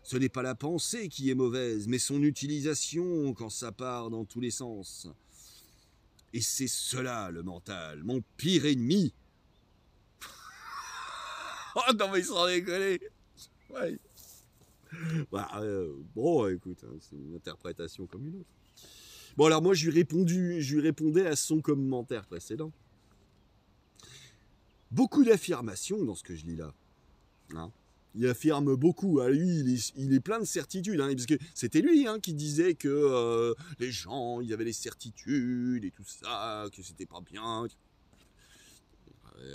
Ce n'est pas la pensée qui est mauvaise, mais son utilisation quand ça part dans tous les sens. Et c'est cela le mental, mon pire ennemi. Oh non mais ils sont décollés. Ouais. Bah, bon écoute, hein, c'est une interprétation comme une autre. Bon alors moi je lui répondais à son commentaire précédent. beaucoup d'affirmations dans ce que je lis là. Hein. Il affirme beaucoup. Ah, lui, il est plein de certitudes. Hein, parce que c'était lui qui disait que les gens, ils avaient les certitudes et tout ça, que c'était pas bien.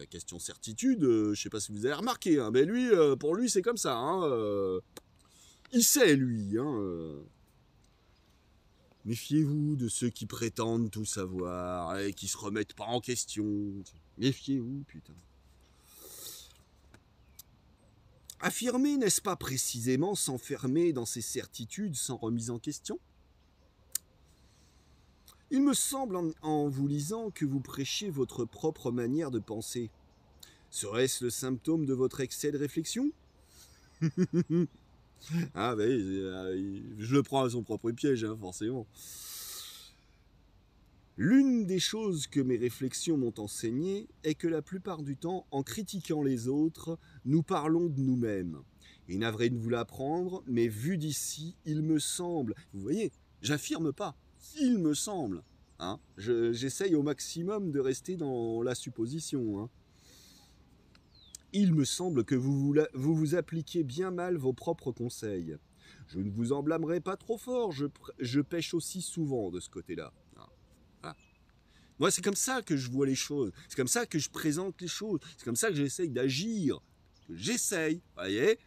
Question certitude, je sais pas si vous avez remarqué, mais lui, pour lui, c'est comme ça. Il sait, lui. Méfiez-vous de ceux qui prétendent tout savoir et qui se remettent pas en question. Méfiez-vous, putain. Affirmer, n'est-ce pas précisément s'enfermer dans ses certitudes sans remise en question? Il me semble en vous lisant que vous prêchez votre propre manière de penser. Serait-ce le symptôme de votre excès de réflexion? Ah ben, je le prends à son propre piège, forcément. L'une des choses que mes réflexions m'ont enseigné est que la plupart du temps, en critiquant les autres, nous parlons de nous-mêmes. Et navré de vous l'apprendre, mais vu d'ici, il me semble... Vous voyez, j'affirme pas. Il me semble. J'essaye au maximum de rester dans la supposition. Il me semble que vous appliquez bien mal vos propres conseils. Je ne vous en blâmerai pas trop fort, je pêche aussi souvent de ce côté-là. Moi, c'est comme ça que je vois les choses. C'est comme ça que je présente les choses. C'est comme ça que j'essaye d'agir. J'essaye, voyez.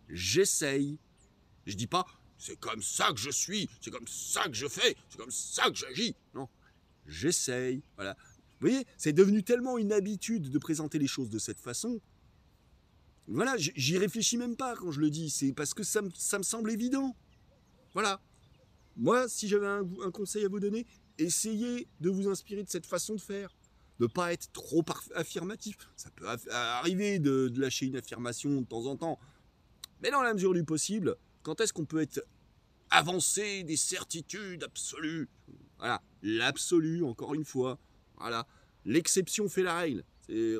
J'essaye. Je dis pas, c'est comme ça que je suis, c'est comme ça que je fais, c'est comme ça que j'agis. Non, j'essaye, voilà. Vous voyez, c'est devenu tellement une habitude de présenter les choses de cette façon. Voilà, j'y réfléchis même pas quand je le dis. C'est parce que ça me semble évident. Voilà. Moi, si j'avais un conseil à vous donner, essayez de vous inspirer de cette façon de faire. De ne pas être trop affirmatif. Ça peut arriver de lâcher une affirmation de temps en temps. Mais dans la mesure du possible, quand est-ce qu'on peut être avancé des certitudes absolues? Voilà, l'absolu, encore une fois. Voilà, l'exception fait la règle.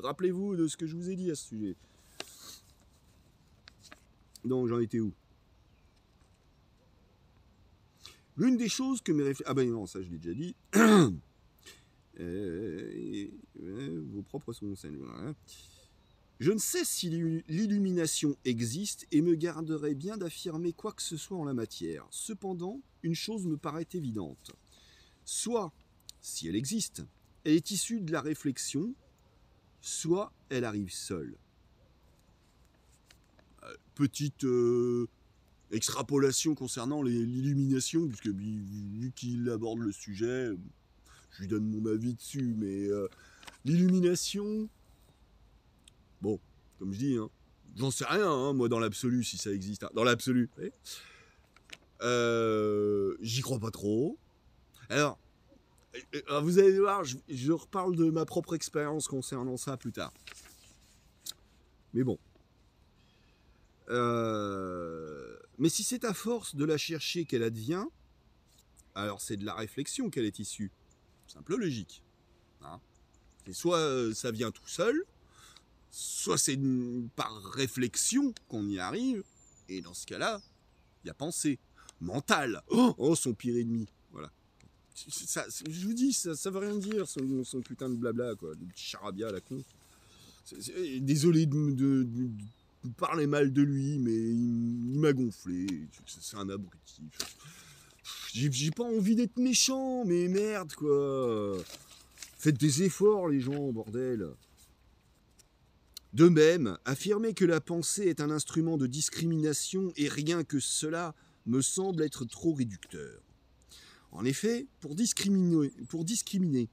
Rappelez-vous de ce que je vous ai dit à ce sujet. Donc, j'en étais où? L'une des choses que mes réflexions... Ah ben non, ça je l'ai déjà dit. Vos propres sont scènes. Voilà. Je ne sais si l'illumination existe et me garderais bien d'affirmer quoi que ce soit en la matière. Cependant, une chose me paraît évidente. Soit, si elle existe, elle est issue de la réflexion, soit elle arrive seule. Petite extrapolation concernant l'illumination, puisque vu qu'il aborde le sujet, je lui donne mon avis dessus, mais l'illumination, bon, comme je dis, j'en sais rien, moi, dans l'absolu, si ça existe. Dans l'absolu, j'y crois pas trop. Alors, vous allez voir, je reparle de ma propre expérience concernant ça plus tard. Mais bon. Mais si c'est à force de la chercher qu'elle advient, alors c'est de la réflexion qu'elle est issue. Simple logique. Et soit ça vient tout seul, soit c'est par réflexion qu'on y arrive, et dans ce cas-là, il y a pensée. Mentale. Oh, son pire ennemi. Voilà. Ça, je vous dis, ça veut rien dire, son putain de blabla, quoi. De charabia, la con. Désolé de parler mal de lui, mais il m'a gonflé. C'est un abruti. J'ai pas envie d'être méchant, mais merde, quoi. Faites des efforts, les gens, bordel. De même, affirmer que la pensée est un instrument de discrimination et rien que cela me semble être trop réducteur. En effet, pour discriminer,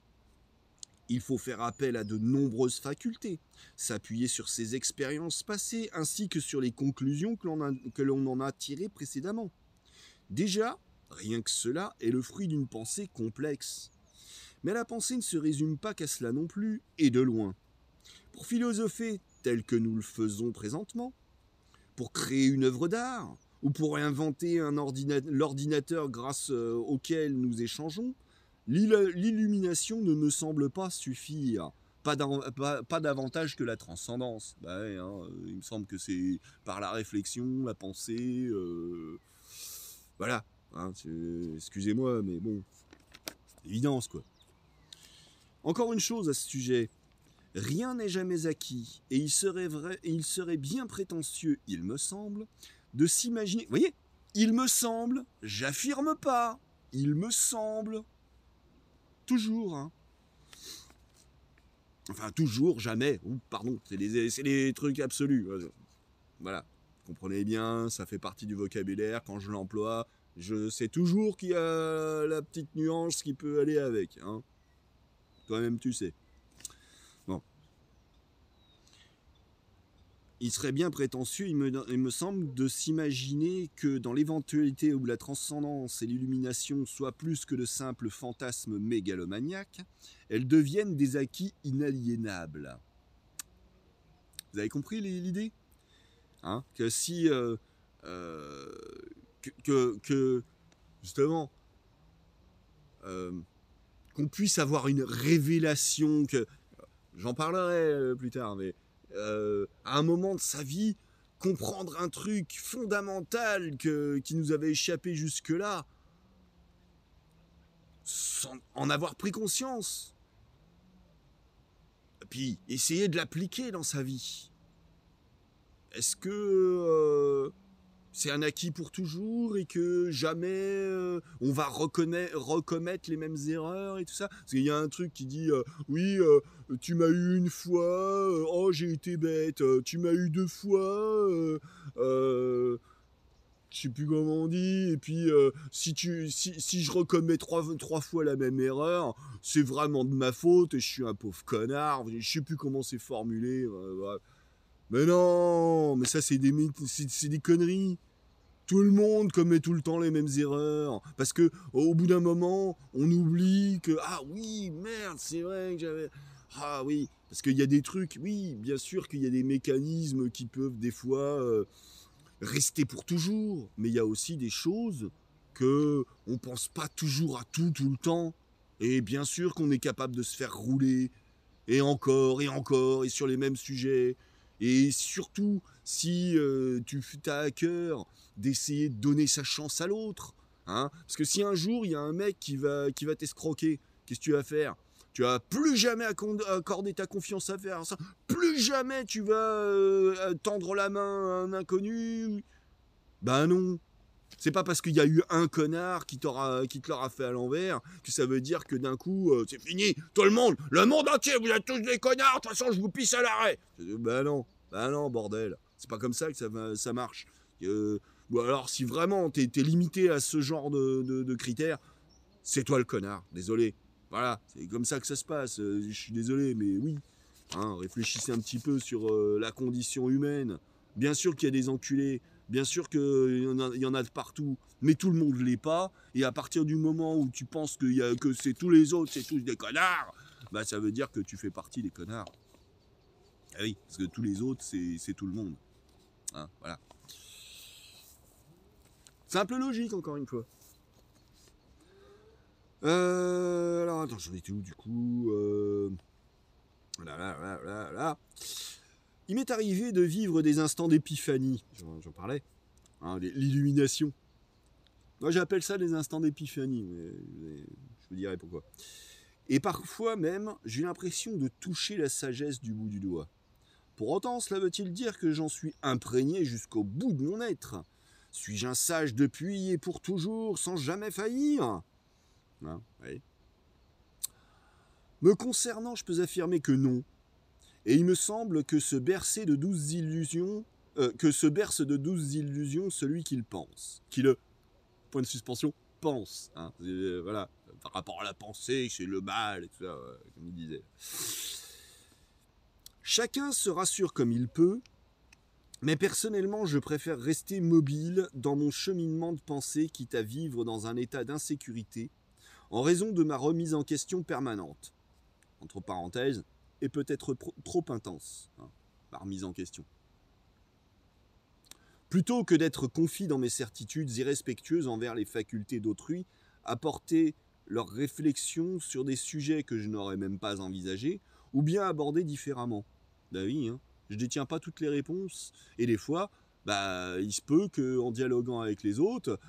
il faut faire appel à de nombreuses facultés, s'appuyer sur ses expériences passées ainsi que sur les conclusions que l'on en a tirées précédemment. Déjà, rien que cela est le fruit d'une pensée complexe. Mais la pensée ne se résume pas qu'à cela non plus, et de loin. Pour philosopher tel que nous le faisons présentement, pour créer une œuvre d'art, ou pour inventer l'ordinateur grâce auquel nous échangeons, l'illumination ne me semble pas suffire. Pas davantage que la transcendance. Il me semble que c'est par la réflexion, la pensée... voilà. Excusez-moi, mais bon, c'est évidence, quoi. Encore une chose à ce sujet. Rien n'est jamais acquis, et il serait bien prétentieux, il me semble, de s'imaginer... Vous voyez, il me semble, j'affirme pas, il me semble, toujours, hein. Enfin, toujours, jamais, ou pardon, c'est des trucs absolus. Voilà, comprenez bien, ça fait partie du vocabulaire, quand je l'emploie, je sais toujours qu'il y a la petite nuance qui peut aller avec, hein. Toi-même, tu sais. Bon. Il serait bien prétentieux, il me semble, de s'imaginer que dans l'éventualité où la transcendance et l'illumination soient plus que de simples fantasmes mégalomaniaques, elles deviennent des acquis inaliénables. Vous avez compris l'idée, hein? Que si... que justement... qu'on puisse avoir une révélation, que j'en parlerai plus tard, mais à un moment de sa vie, comprendre un truc fondamental qui nous avait échappé jusque-là, sans en avoir pris conscience, et puis essayer de l'appliquer dans sa vie. Est-ce que c'est un acquis pour toujours et que jamais on va recommettre les mêmes erreurs et tout ça? Parce qu'il y a un truc qui dit oui, tu m'as eu une fois, oh j'ai été bête, tu m'as eu 2 fois, je sais plus comment on dit, et puis si je recommets trois fois la même erreur, c'est vraiment de ma faute et je suis un pauvre connard, je sais plus comment c'est formulé, bref. Mais non, mais ça c'est des conneries. Tout le monde commet tout le temps les mêmes erreurs. Parce que au bout d'un moment, on oublie que ah oui, merde, c'est vrai que j'avais... Ah oui, parce qu'il y a des trucs, oui, bien sûr qu'il y a des mécanismes qui peuvent des fois rester pour toujours. Mais il y a aussi des choses que on pense pas toujours à tout le temps. Et bien sûr qu'on est capable de se faire rouler. Et encore, et sur les mêmes sujets. Et surtout, si tu as à cœur d'essayer de donner sa chance à l'autre, hein, parce que si un jour, il y a un mec qui va t'escroquer, qu'est-ce que tu vas faire? Tu vas plus jamais accorder ta confiance à faire ça. Plus jamais tu vas tendre la main à un inconnu. Ben non. C'est pas parce qu'il y a eu un connard qui te l'aura fait à l'envers que ça veut dire que d'un coup, c'est fini. Tout le monde entier, vous êtes tous des connards. De toute façon, je vous pisse à l'arrêt. Ben non, bordel. C'est pas comme ça que ça marche. Ou alors, si vraiment t'es limité à ce genre de critères, c'est toi le connard. Désolé. Voilà, c'est comme ça que ça se passe. Je suis désolé, mais oui. Hein, réfléchissez un petit peu sur la condition humaine. Bien sûr qu'il y a des enculés. Bien sûr qu'il y en a de partout, mais tout le monde ne l'est pas. Et à partir du moment où tu penses que c'est tous les autres, c'est tous des connards, bah ça veut dire que tu fais partie des connards. Ah oui, parce que tous les autres, c'est tout le monde. Hein, voilà. Simple logique, encore une fois. Alors, attends, j'en étais où du coup Là. Il m'est arrivé de vivre des instants d'épiphanie. J'en parlais. Hein, l'illumination. Moi, j'appelle ça des instants d'épiphanie. Mais je vous dirai pourquoi. Et parfois même, j'ai l'impression de toucher la sagesse du bout du doigt. Pour autant, cela veut-il dire que j'en suis imprégné jusqu'au bout de mon être? Suis-je un sage depuis et pour toujours, sans jamais faillir? Hein, oui. Me concernant, je peux affirmer que non. Et il me semble que se berce de 12 illusions celui qu'il pense. Qui le, point de suspension, pense. Hein. Voilà, par rapport à la pensée, c'est le mal, et tout ça, comme il disait. Chacun se rassure comme il peut, mais personnellement, je préfère rester mobile dans mon cheminement de pensée, quitte à vivre dans un état d'insécurité, en raison de ma remise en question permanente. Entre parenthèses, et peut-être trop intense, hein, ma remise en question. Plutôt que d'être confit dans mes certitudes irrespectueuses envers les facultés d'autrui, apporter leurs réflexions sur des sujets que je n'aurais même pas envisagés, ou bien aborder différemment. Ben oui, hein, je ne détiens pas toutes les réponses, et des fois, il se peut qu'en dialoguant avec les autres,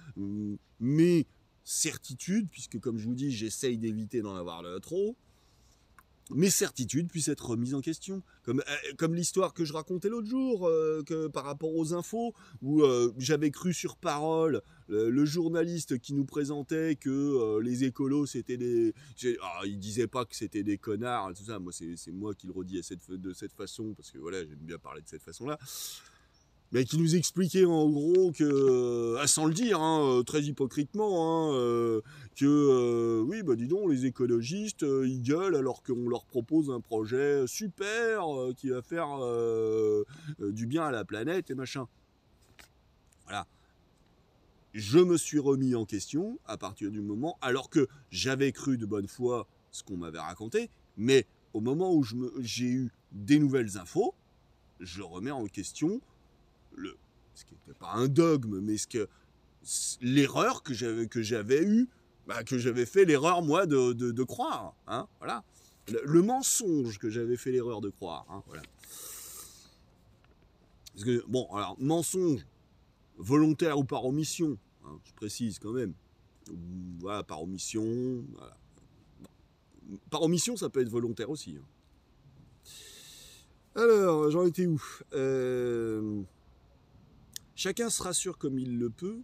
mes certitudes, puisque comme je vous dis, j'essaye d'éviter d'en avoir trop, mes certitudes puissent être remises en question. Comme l'histoire que je racontais l'autre jour, que par rapport aux infos, où j'avais cru sur parole le journaliste qui nous présentait que les écolos, c'était des... il disait pas que c'était des connards, tout ça. Moi, c'est moi qui le redis de cette façon, parce que voilà, j'aime bien parler de cette façon-là. Mais qui nous expliquait en gros que, sans le dire, hein, très hypocritement, hein, que oui, bah dis donc, les écologistes, ils gueulent alors qu'on leur propose un projet super qui va faire du bien à la planète et machin. Voilà. Je me suis remis en question à partir du moment, alors que j'avais cru de bonne foi ce qu'on m'avait raconté, mais au moment où j'ai eu des nouvelles infos, je remets en question ce qui n'était pas un dogme, mais l'erreur que j'avais eue, que j'avais fait l'erreur, moi, de croire. Hein, voilà. Le mensonge que j'avais fait l'erreur de croire. Hein, voilà. Parce que, bon, alors, mensonge, volontaire ou par omission, hein, je précise quand même. Voilà, par omission. Voilà. Par omission, ça peut être volontaire aussi. Hein. Alors, j'en étais où Chacun se rassure comme il le peut.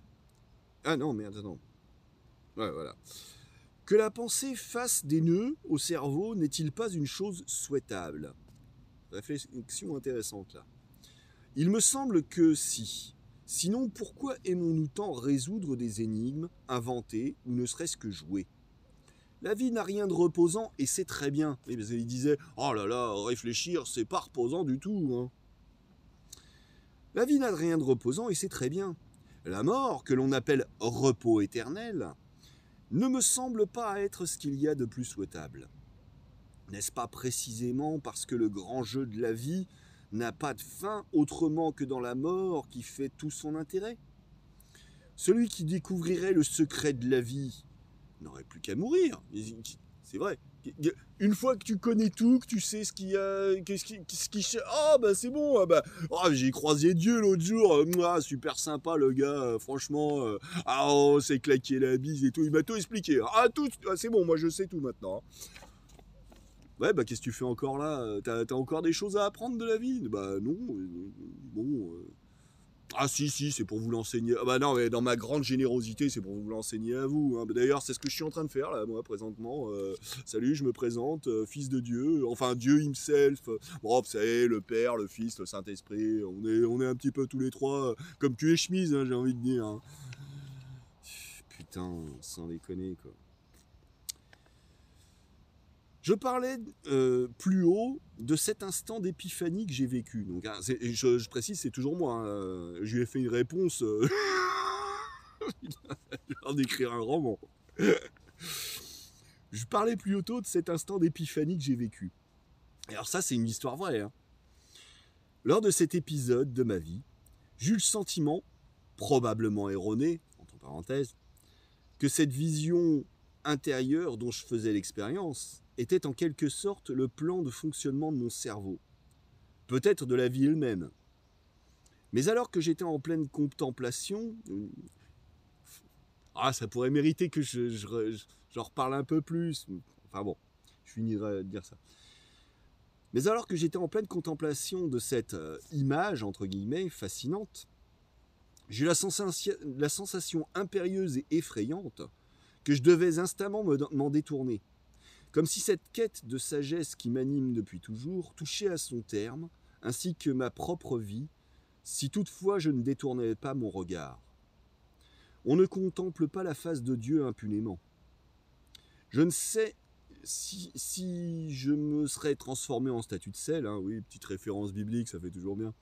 Ah non, merde, non. Ouais, voilà. Que la pensée fasse des nœuds au cerveau n'est-il pas une chose souhaitable? Réflexion intéressante là. Il me semble que si. Sinon, pourquoi aimons-nous tant résoudre des énigmes, inventer ou ne serait-ce que jouer? La vie n'a rien de reposant et c'est très bien. Et parce qu'il disait, oh là là, réfléchir, c'est pas reposant du tout. Hein. La vie n'a rien de reposant et c'est très bien. La mort, que l'on appelle repos éternel, ne me semble pas être ce qu'il y a de plus souhaitable. N'est-ce pas précisément parce que le grand jeu de la vie n'a pas de fin autrement que dans la mort qui fait tout son intérêt? Celui qui découvrirait le secret de la vie n'aurait plus qu'à mourir. C'est vrai. Une fois que tu connais tout, que tu sais ce qu'il y a, ah bah c'est bon, ah bah j'ai croisé Dieu l'autre jour, super sympa le gars, franchement, on s'est claqué la bise et tout, il m'a tout expliqué. Ah tout, c'est bon, moi je sais tout maintenant. Ouais, bah qu'est-ce que tu fais encore là? T'as encore des choses à apprendre de la vie? Bah non, bon. Ah si, c'est pour vous l'enseigner. Ah bah non, mais dans ma grande générosité, c'est pour vous l'enseigner à vous. Hein. D'ailleurs, c'est ce que je suis en train de faire là, moi, présentement. Salut, je me présente, fils de Dieu, enfin Dieu himself. Bon, vous savez, le Père, le Fils, le Saint-Esprit, on est un petit peu tous les trois, comme cul et chemise, hein, j'ai envie de dire. Hein. Putain, sans déconner, quoi. Je parlais plus haut de cet instant d'épiphanie que j'ai vécu. Donc, hein, je précise, c'est toujours moi. Hein. Je lui ai fait une réponse. J'ai envie d'écrire un roman. Je parlais plus haut de cet instant d'épiphanie que j'ai vécu. Et alors ça, c'est une histoire vraie. Hein. Lors de cet épisode de ma vie, j'ai eu le sentiment, probablement erroné, entre parenthèses, que cette vision intérieure dont je faisais l'expérience était en quelque sorte le plan de fonctionnement de mon cerveau, peut-être de la vie elle-même. Mais alors que j'étais en pleine contemplation, ça pourrait mériter que j'en reparle un peu plus. Enfin bon, je finirai de dire ça. Mais alors que j'étais en pleine contemplation de cette image, entre guillemets, fascinante, j'ai eu la sensation impérieuse et effrayante que je devais instamment m'en détourner. Comme si cette quête de sagesse qui m'anime depuis toujours touchait à son terme, ainsi que ma propre vie, si toutefois je ne détournais pas mon regard. On ne contemple pas la face de Dieu impunément. Je ne sais si je me serais transformé en statue de sel, hein, oui, petite référence biblique, ça fait toujours bien.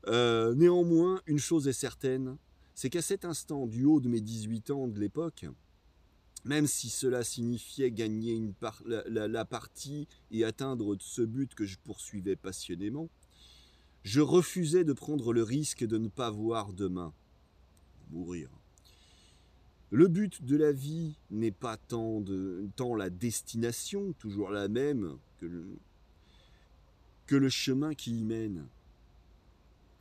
Néanmoins, une chose est certaine, c'est qu'à cet instant, du haut de mes 18 ans de l'époque, même si cela signifiait gagner la partie et atteindre ce but que je poursuivais passionnément, je refusais de prendre le risque de ne pas voir demain. Mourir. Le but de la vie n'est pas tant la destination, toujours la même, que le chemin qui y mène.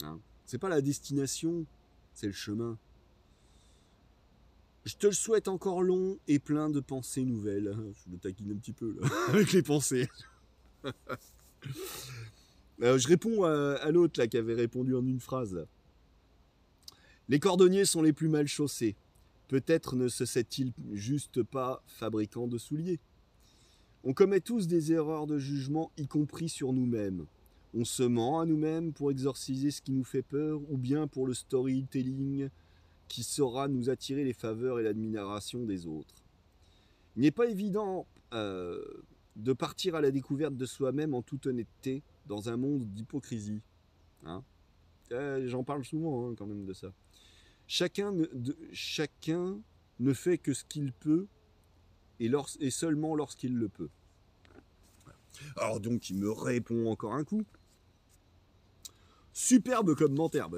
Hein? C'est pas la destination, c'est le chemin. Je te le souhaite encore long et plein de pensées nouvelles. Je me taquine un petit peu là, avec les pensées. Je réponds à l'autre là qui avait répondu en une phrase. Là. Les cordonniers sont les plus mal chaussés. Peut-être ne se sait-il juste pas fabricant de souliers. On commet tous des erreurs de jugement, y compris sur nous-mêmes. On se ment à nous-mêmes pour exorciser ce qui nous fait peur, ou bien pour le storytelling qui saura nous attirer les faveurs et l'admiration des autres. Il n'est pas évident de partir à la découverte de soi-même en toute honnêteté dans un monde d'hypocrisie. Hein, j'en parle souvent quand même de ça. Chacun ne fait que ce qu'il peut et seulement lorsqu'il le peut. Alors donc il me répond encore un coup. Superbe commentaire.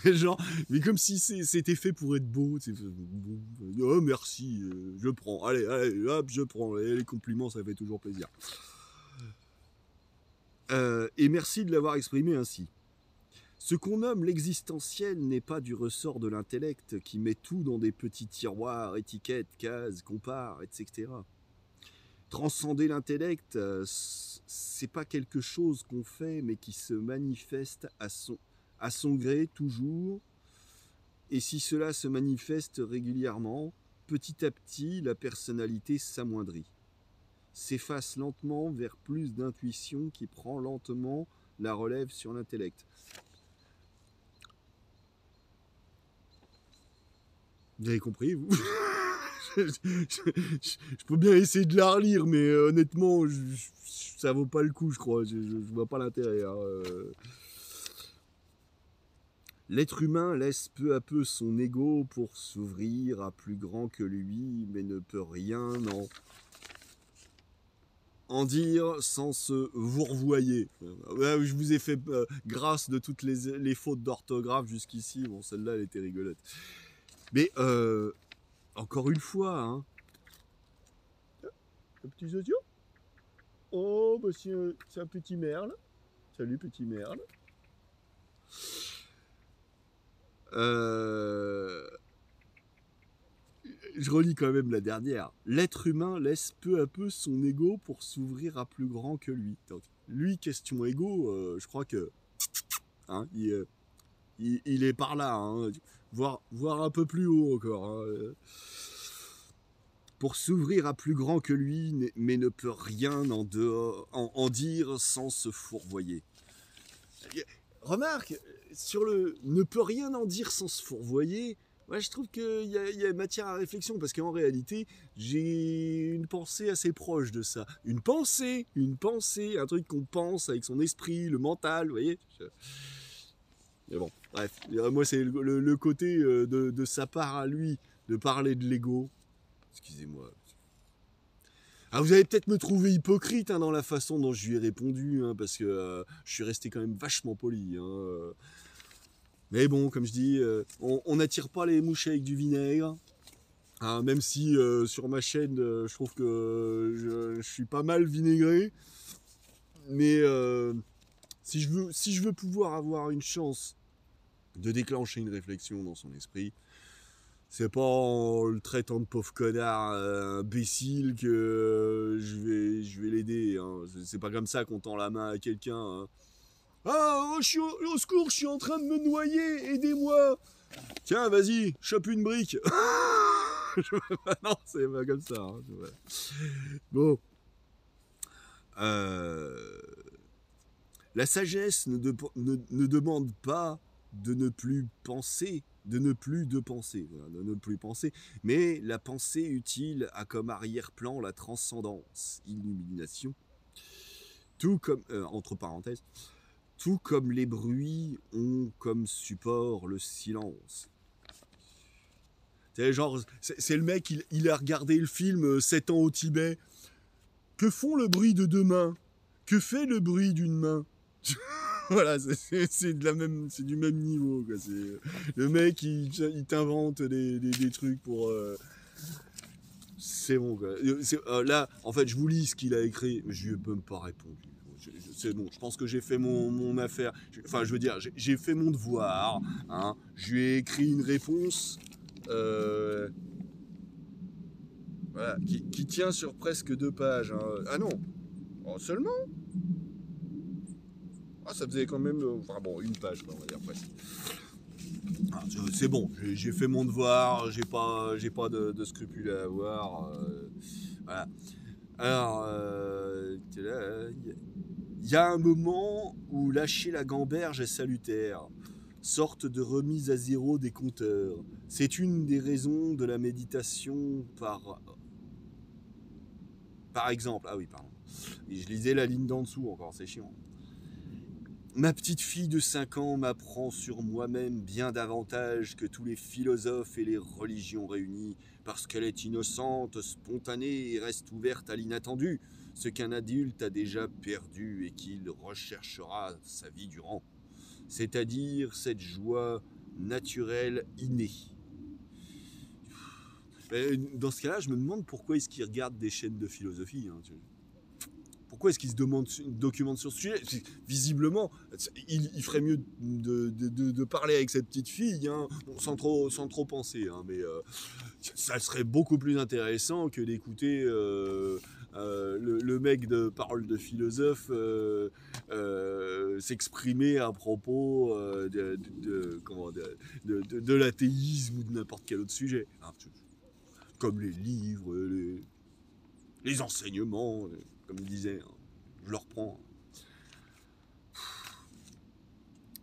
Genre, mais comme si c'était fait pour être beau. Oh merci, je prends. Allez, hop, je prends. Les compliments, ça fait toujours plaisir. Et merci de l'avoir exprimé ainsi. Ce qu'on nomme l'existentiel n'est pas du ressort de l'intellect qui met tout dans des petits tiroirs, étiquettes, cases, compare, etc. Transcender l'intellect, c'est pas quelque chose qu'on fait, mais qui se manifeste à son gré toujours. Et si cela se manifeste régulièrement, petit à petit, la personnalité s'amoindrit. S'efface lentement vers plus d'intuition qui prend lentement la relève sur l'intellect. Vous avez compris, vous? je peux bien essayer de la relire, mais honnêtement, ça vaut pas le coup, je crois. Je vois pas l'intérêt. Hein. L'être humain laisse peu à peu son ego pour s'ouvrir à plus grand que lui, mais ne peut rien en dire sans se vourvoyer. Je vous ai fait grâce de toutes les fautes d'orthographe jusqu'ici. Bon, celle-là, elle était rigolote. Mais encore une fois, hein. Un petit socio. Oh, bah c'est un petit merle. Salut, petit merle. Je relis quand même la dernière. L'être humain laisse peu à peu son ego pour s'ouvrir à plus grand que lui. Donc, lui, question ego, je crois que hein, il est par là, hein, voire un peu plus haut encore. Hein. Pour s'ouvrir à plus grand que lui, mais ne peut rien en dire sans se fourvoyer. Remarque, sur le ne peut rien en dire sans se fourvoyer, moi je trouve qu'il y a matière à réflexion, parce qu'en réalité, j'ai une pensée assez proche de ça. Une pensée, un truc qu'on pense avec son esprit, le mental, vous voyez. Mais bon, bref, moi c'est le côté de sa part à lui, de parler de l'ego. Excusez-moi. Ah, vous allez peut-être me trouver hypocrite dans la façon dont je lui ai répondu, parce que je suis resté quand même vachement poli. Mais bon, comme je dis, on n'attire pas les mouches avec du vinaigre. Même si sur ma chaîne, je trouve que je suis pas mal vinaigré. Mais si je veux pouvoir avoir une chance de déclencher une réflexion dans son esprit, c'est pas en le traitant de pauvre connard imbécile que je vais l'aider. Hein. C'est pas comme ça qu'on tend la main à quelqu'un. Hein. Ah, au secours, je suis en train de me noyer, aidez-moi. Tiens, vas-y, chope une brique. Non, c'est pas comme ça. Hein. Bon. La sagesse ne demande pas de ne plus penser, de ne plus penser, mais la pensée utile a comme arrière-plan la transcendance, illumination, tout comme, entre parenthèses, tout comme les bruits ont comme support le silence. C'est le mec, il a regardé le film 7 ans au Tibet. Que font le bruit de deux mains? Que fait le bruit d'une main? Voilà, c'est du même niveau. Quoi. Le mec, il t'invente des trucs pour... c'est bon, quoi. Là, en fait, je vous lis ce qu'il a écrit. Je lui ai même pas répondu. c'est bon, je pense que j'ai fait mon affaire. Enfin, je veux dire, j'ai fait mon devoir. Hein. Je lui ai écrit une réponse voilà, qui tient sur presque 2 pages. Hein. Ah non, oh, seulement ah, ça faisait quand même enfin bon, 1 page, quoi, on va dire presque. Ah, c'est bon, j'ai fait mon devoir, j'ai pas de scrupules à avoir. Voilà. Alors, il y a un moment où lâcher la gamberge est salutaire, sorte de remise à zéro des compteurs. C'est une des raisons de la méditation par exemple. Ah oui, pardon. Et je lisais la ligne d'en dessous encore, c'est chiant. Ma petite fille de 5 ans m'apprend sur moi-même bien davantage que tous les philosophes et les religions réunis, parce qu'elle est innocente, spontanée et reste ouverte à l'inattendu, ce qu'un adulte a déjà perdu et qu'il recherchera sa vie durant, c'est-à-dire cette joie naturelle innée. Dans ce cas-là, je me demande pourquoi est-ce qu'ils regardent des chaînes de philosophie. Hein, pourquoi est-ce qu'il se documente sur ce sujet? Visiblement, il ferait mieux de parler avec cette petite fille, hein, bon, sans trop penser, hein, mais ça serait beaucoup plus intéressant que d'écouter le mec de parole de philosophe s'exprimer à propos de l'athéisme ou de n'importe quel autre sujet. Hein, comme les livres, les enseignements, comme il disait, hein, je le reprends.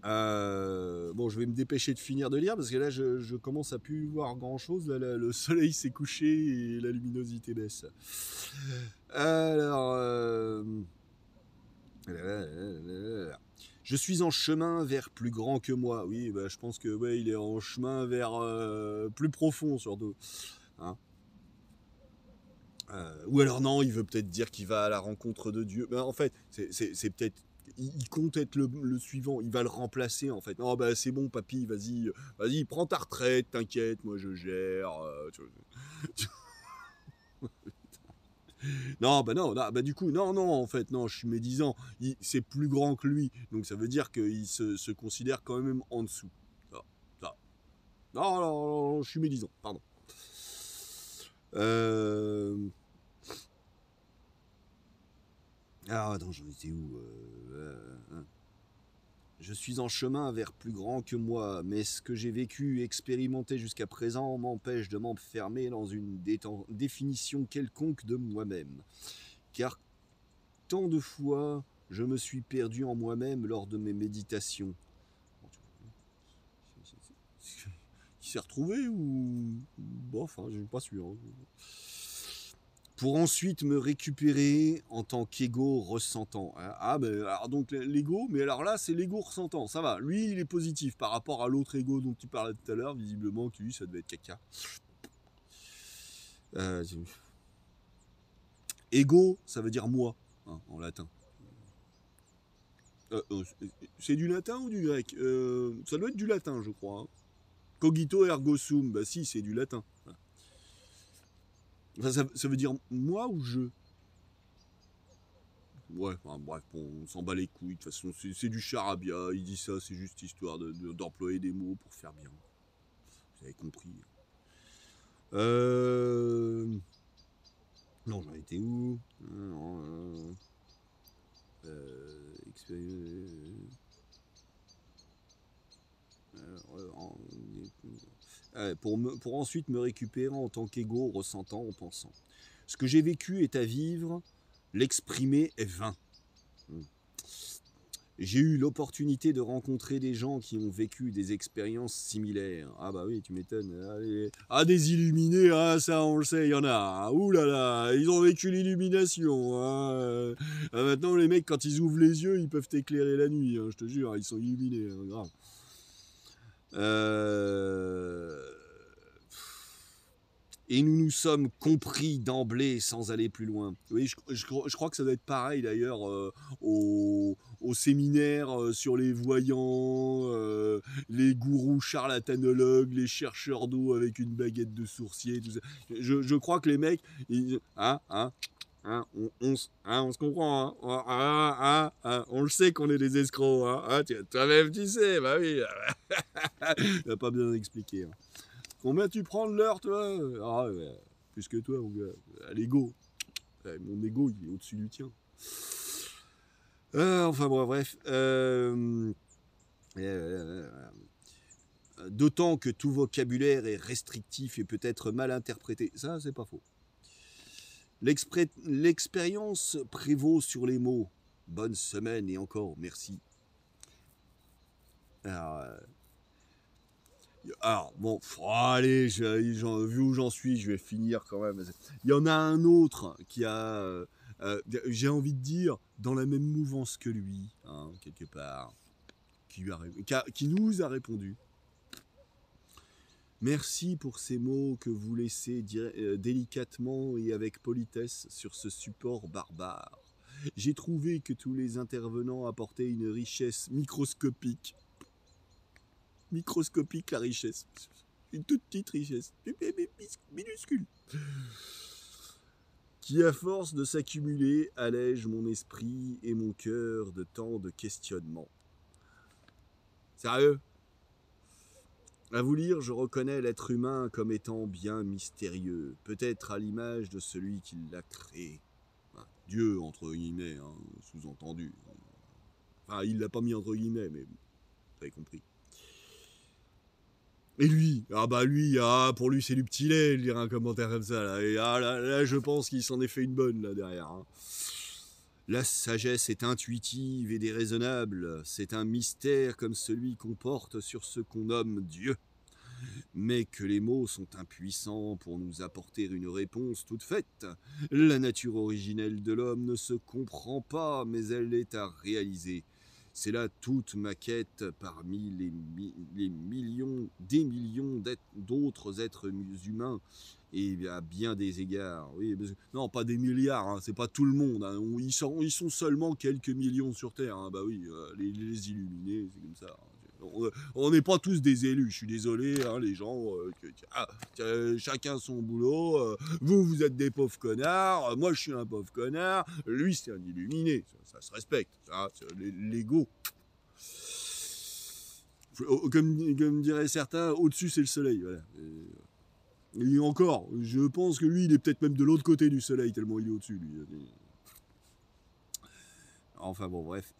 Bon, je vais me dépêcher de finir de lire parce que là, je commence à plus voir grand chose. Là, le soleil s'est couché et la luminosité baisse. Alors, je suis en chemin vers plus grand que moi. Oui, bah, je pense que ouais, il est en chemin vers plus profond surtout. Hein. Ou alors non, il veut peut-être dire qu'il va à la rencontre de Dieu. Mais en fait, c'est peut-être... Il compte être le suivant, il va le remplacer en fait. Non, bah c'est bon, papy, vas-y, prends ta retraite, t'inquiète, moi je gère. Non, bah du coup, non, en fait, non, je suis médisant. C'est plus grand que lui, donc ça veut dire qu'il se considère quand même en dessous. Ça. Non, je suis médisant, pardon. Ah, attends, j'en étais où Je suis en chemin vers plus grand que moi, mais ce que j'ai vécu et expérimenté jusqu'à présent m'empêche de m'enfermer dans une définition quelconque de moi-même. Car tant de fois, je me suis perdu en moi-même lors de mes méditations. Il s'est retrouvé ou... Bon, enfin, je suis pas sûr. Hein. Pour ensuite me récupérer en tant qu'ego ressentant. Ah, ben, alors donc l'ego, mais alors là, c'est l'ego ressentant, ça va. Lui, il est positif par rapport à l'autre ego dont tu parlais tout à l'heure, visiblement, que lui, ça devait être caca. Ego, ça veut dire moi, hein, en latin. C'est du latin ou du grec Ça doit être du latin, je crois. Hein. Cogito ergo sum, bah si, c'est du latin. Enfin, ça veut dire moi ou je? Ouais, enfin, bref, bon, on s'en bat les couilles. De toute façon, c'est du charabia. Il dit ça, c'est juste histoire d'employer des mots pour faire bien. Vous avez compris. Non, j'en étais où? Pour ensuite me récupérer en tant qu'ego, ressentant, en pensant. Ce que j'ai vécu est à vivre, l'exprimer est vain. J'ai eu l'opportunité de rencontrer des gens qui ont vécu des expériences similaires. Ah bah oui, tu m'étonnes. Ah, des illuminés, ah, ça on le sait, il y en a. Ouh là là, ils ont vécu l'illumination. Hein. Maintenant, les mecs, quand ils ouvrent les yeux, ils peuvent éclairer la nuit. Hein, je te jure, ils sont illuminés. Hein, grave. Et nous nous sommes compris d'emblée sans aller plus loin. Oui, je crois que ça doit être pareil d'ailleurs au séminaire sur les voyants, les gourous charlatanologues, les chercheurs d'eau avec une baguette de sourcier, tout ça. Je crois que les mecs, Hein, on se comprend, hein. On le sait qu'on est des escrocs, hein. Toi-même, tu sais, bah oui. T'as pas besoin d'expliquer. Hein. Combien tu prends de l'heure, toi? Ah, ouais, plus que toi, mon gars. L'ego. Mon ego, il est au-dessus du tien. Enfin, bon, bref. D'autant que tout vocabulaire est restrictif et peut être mal interprété. Ça, c'est pas faux. L'expérience prévaut sur les mots. Bonne semaine et encore merci. Alors bon, allez, vu où j'en suis, je vais finir quand même. Il y en a un autre qui a, j'ai envie de dire, dans la même mouvance que lui, hein, quelque part, qui nous a répondu. Merci pour ces mots que vous laissez délicatement et avec politesse sur ce support barbare. J'ai trouvé que tous les intervenants apportaient une richesse microscopique. Microscopique, la richesse. Une toute petite richesse. Minuscule. Qui, à force de s'accumuler, allège mon esprit et mon cœur de tant de questionnements. Sérieux ? À vous lire, je reconnais l'être humain comme étant bien mystérieux, peut-être à l'image de celui qui l'a créé. Enfin, Dieu, entre guillemets, hein, sous-entendu. Enfin, il l'a pas mis entre guillemets, mais vous avez compris. Et lui, pour lui c'est du petit lait, de lire un commentaire comme ça, là. Et là, je pense qu'il s'en est fait une bonne, là, derrière. Hein. La sagesse est intuitive et déraisonnable, c'est un mystère comme celui qu'on porte sur ce qu'on nomme Dieu. Mais que les mots sont impuissants pour nous apporter une réponse toute faite. La nature originelle de l'homme ne se comprend pas, mais elle est à réaliser. C'est là toute ma quête parmi les millions, des millions d'autres êtres humains, et à bien des égards. Oui, non, pas des milliards, hein, c'est pas tout le monde. Hein, ils sont seulement quelques millions sur Terre. Hein, bah oui, les illuminés, c'est comme ça. Hein. On n'est pas tous des élus, je suis désolé, hein, les gens, chacun son boulot, vous êtes des pauvres connards, moi je suis un pauvre connard, lui c'est un illuminé, ça se respecte, l'ego. Comme diraient certains, au-dessus c'est le soleil, voilà. Et encore, je pense que lui il est peut-être même de l'autre côté du soleil, tellement il est au-dessus, lui. Enfin bon, bref.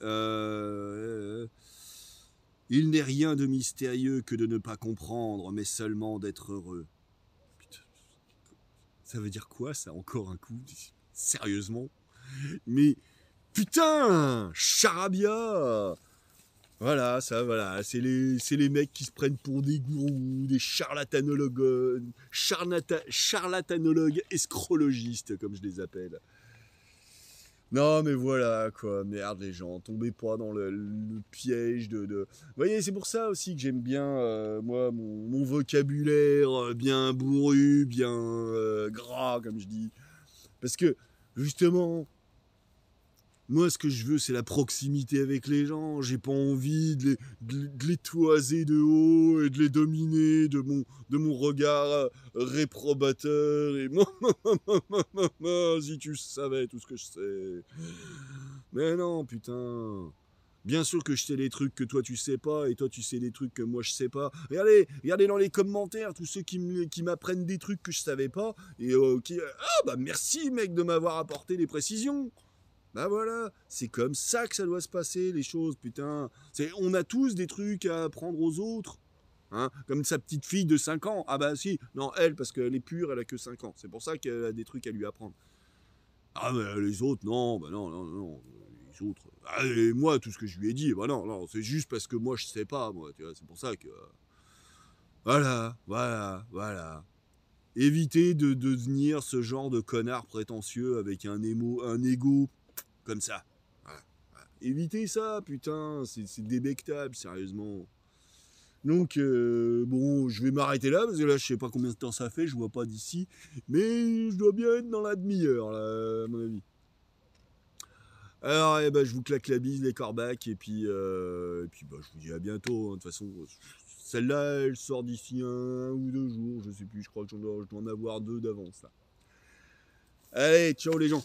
Il n'est rien de mystérieux que de ne pas comprendre, mais seulement d'être heureux. Putain, ça veut dire quoi, ça, encore un coup? Sérieusement? Mais putain, charabia! Voilà, ça, voilà, c'est les mecs qui se prennent pour des gourous, des charlatanologues, charlatanologues escrologistes, comme je les appelle. Non, mais voilà, quoi, merde, les gens, tombez pas dans le piège de... Vous voyez, c'est pour ça aussi que j'aime bien, moi, mon vocabulaire bien bourru, bien gras, comme je dis. Parce que, justement, moi, ce que je veux, c'est la proximité avec les gens. J'ai pas envie de les toiser de haut et de les dominer de mon regard réprobateur. Et moi, si tu savais tout ce que je sais. Mais non, putain. Bien sûr que je sais des trucs que toi tu sais pas, et toi tu sais des trucs que moi je sais pas. Regardez dans les commentaires, tous ceux qui m'apprennent des trucs que je savais pas, et ah bah merci mec de m'avoir apporté des précisions. Bah voilà, c'est comme ça que ça doit se passer, les choses, putain. On a tous des trucs à apprendre aux autres. Hein, comme sa petite fille de 5 ans. Ah bah si, non, elle, parce qu'elle est pure, elle a que 5 ans. C'est pour ça qu'elle a des trucs à lui apprendre. Ah mais les autres, non, bah non. Les autres. Ah, et moi, tout ce que je lui ai dit, bah non, c'est juste parce que moi je sais pas, moi, tu vois, c'est pour ça que. Voilà. Évitez de devenir ce genre de connard prétentieux avec un ego comme ça. Voilà. Évitez ça, putain, c'est débectable, sérieusement. Donc, bon, je vais m'arrêter là, parce que là, je sais pas combien de temps ça fait, je vois pas d'ici, mais je dois bien être dans la demi-heure, là, à mon avis. Alors, je vous claque la bise, les corbacs, et puis je vous dis à bientôt. Hein. De toute façon, celle-là, elle sort d'ici 1 ou 2 jours, je sais plus, je crois que je dois en avoir 2 d'avance, là. Allez, ciao les gens.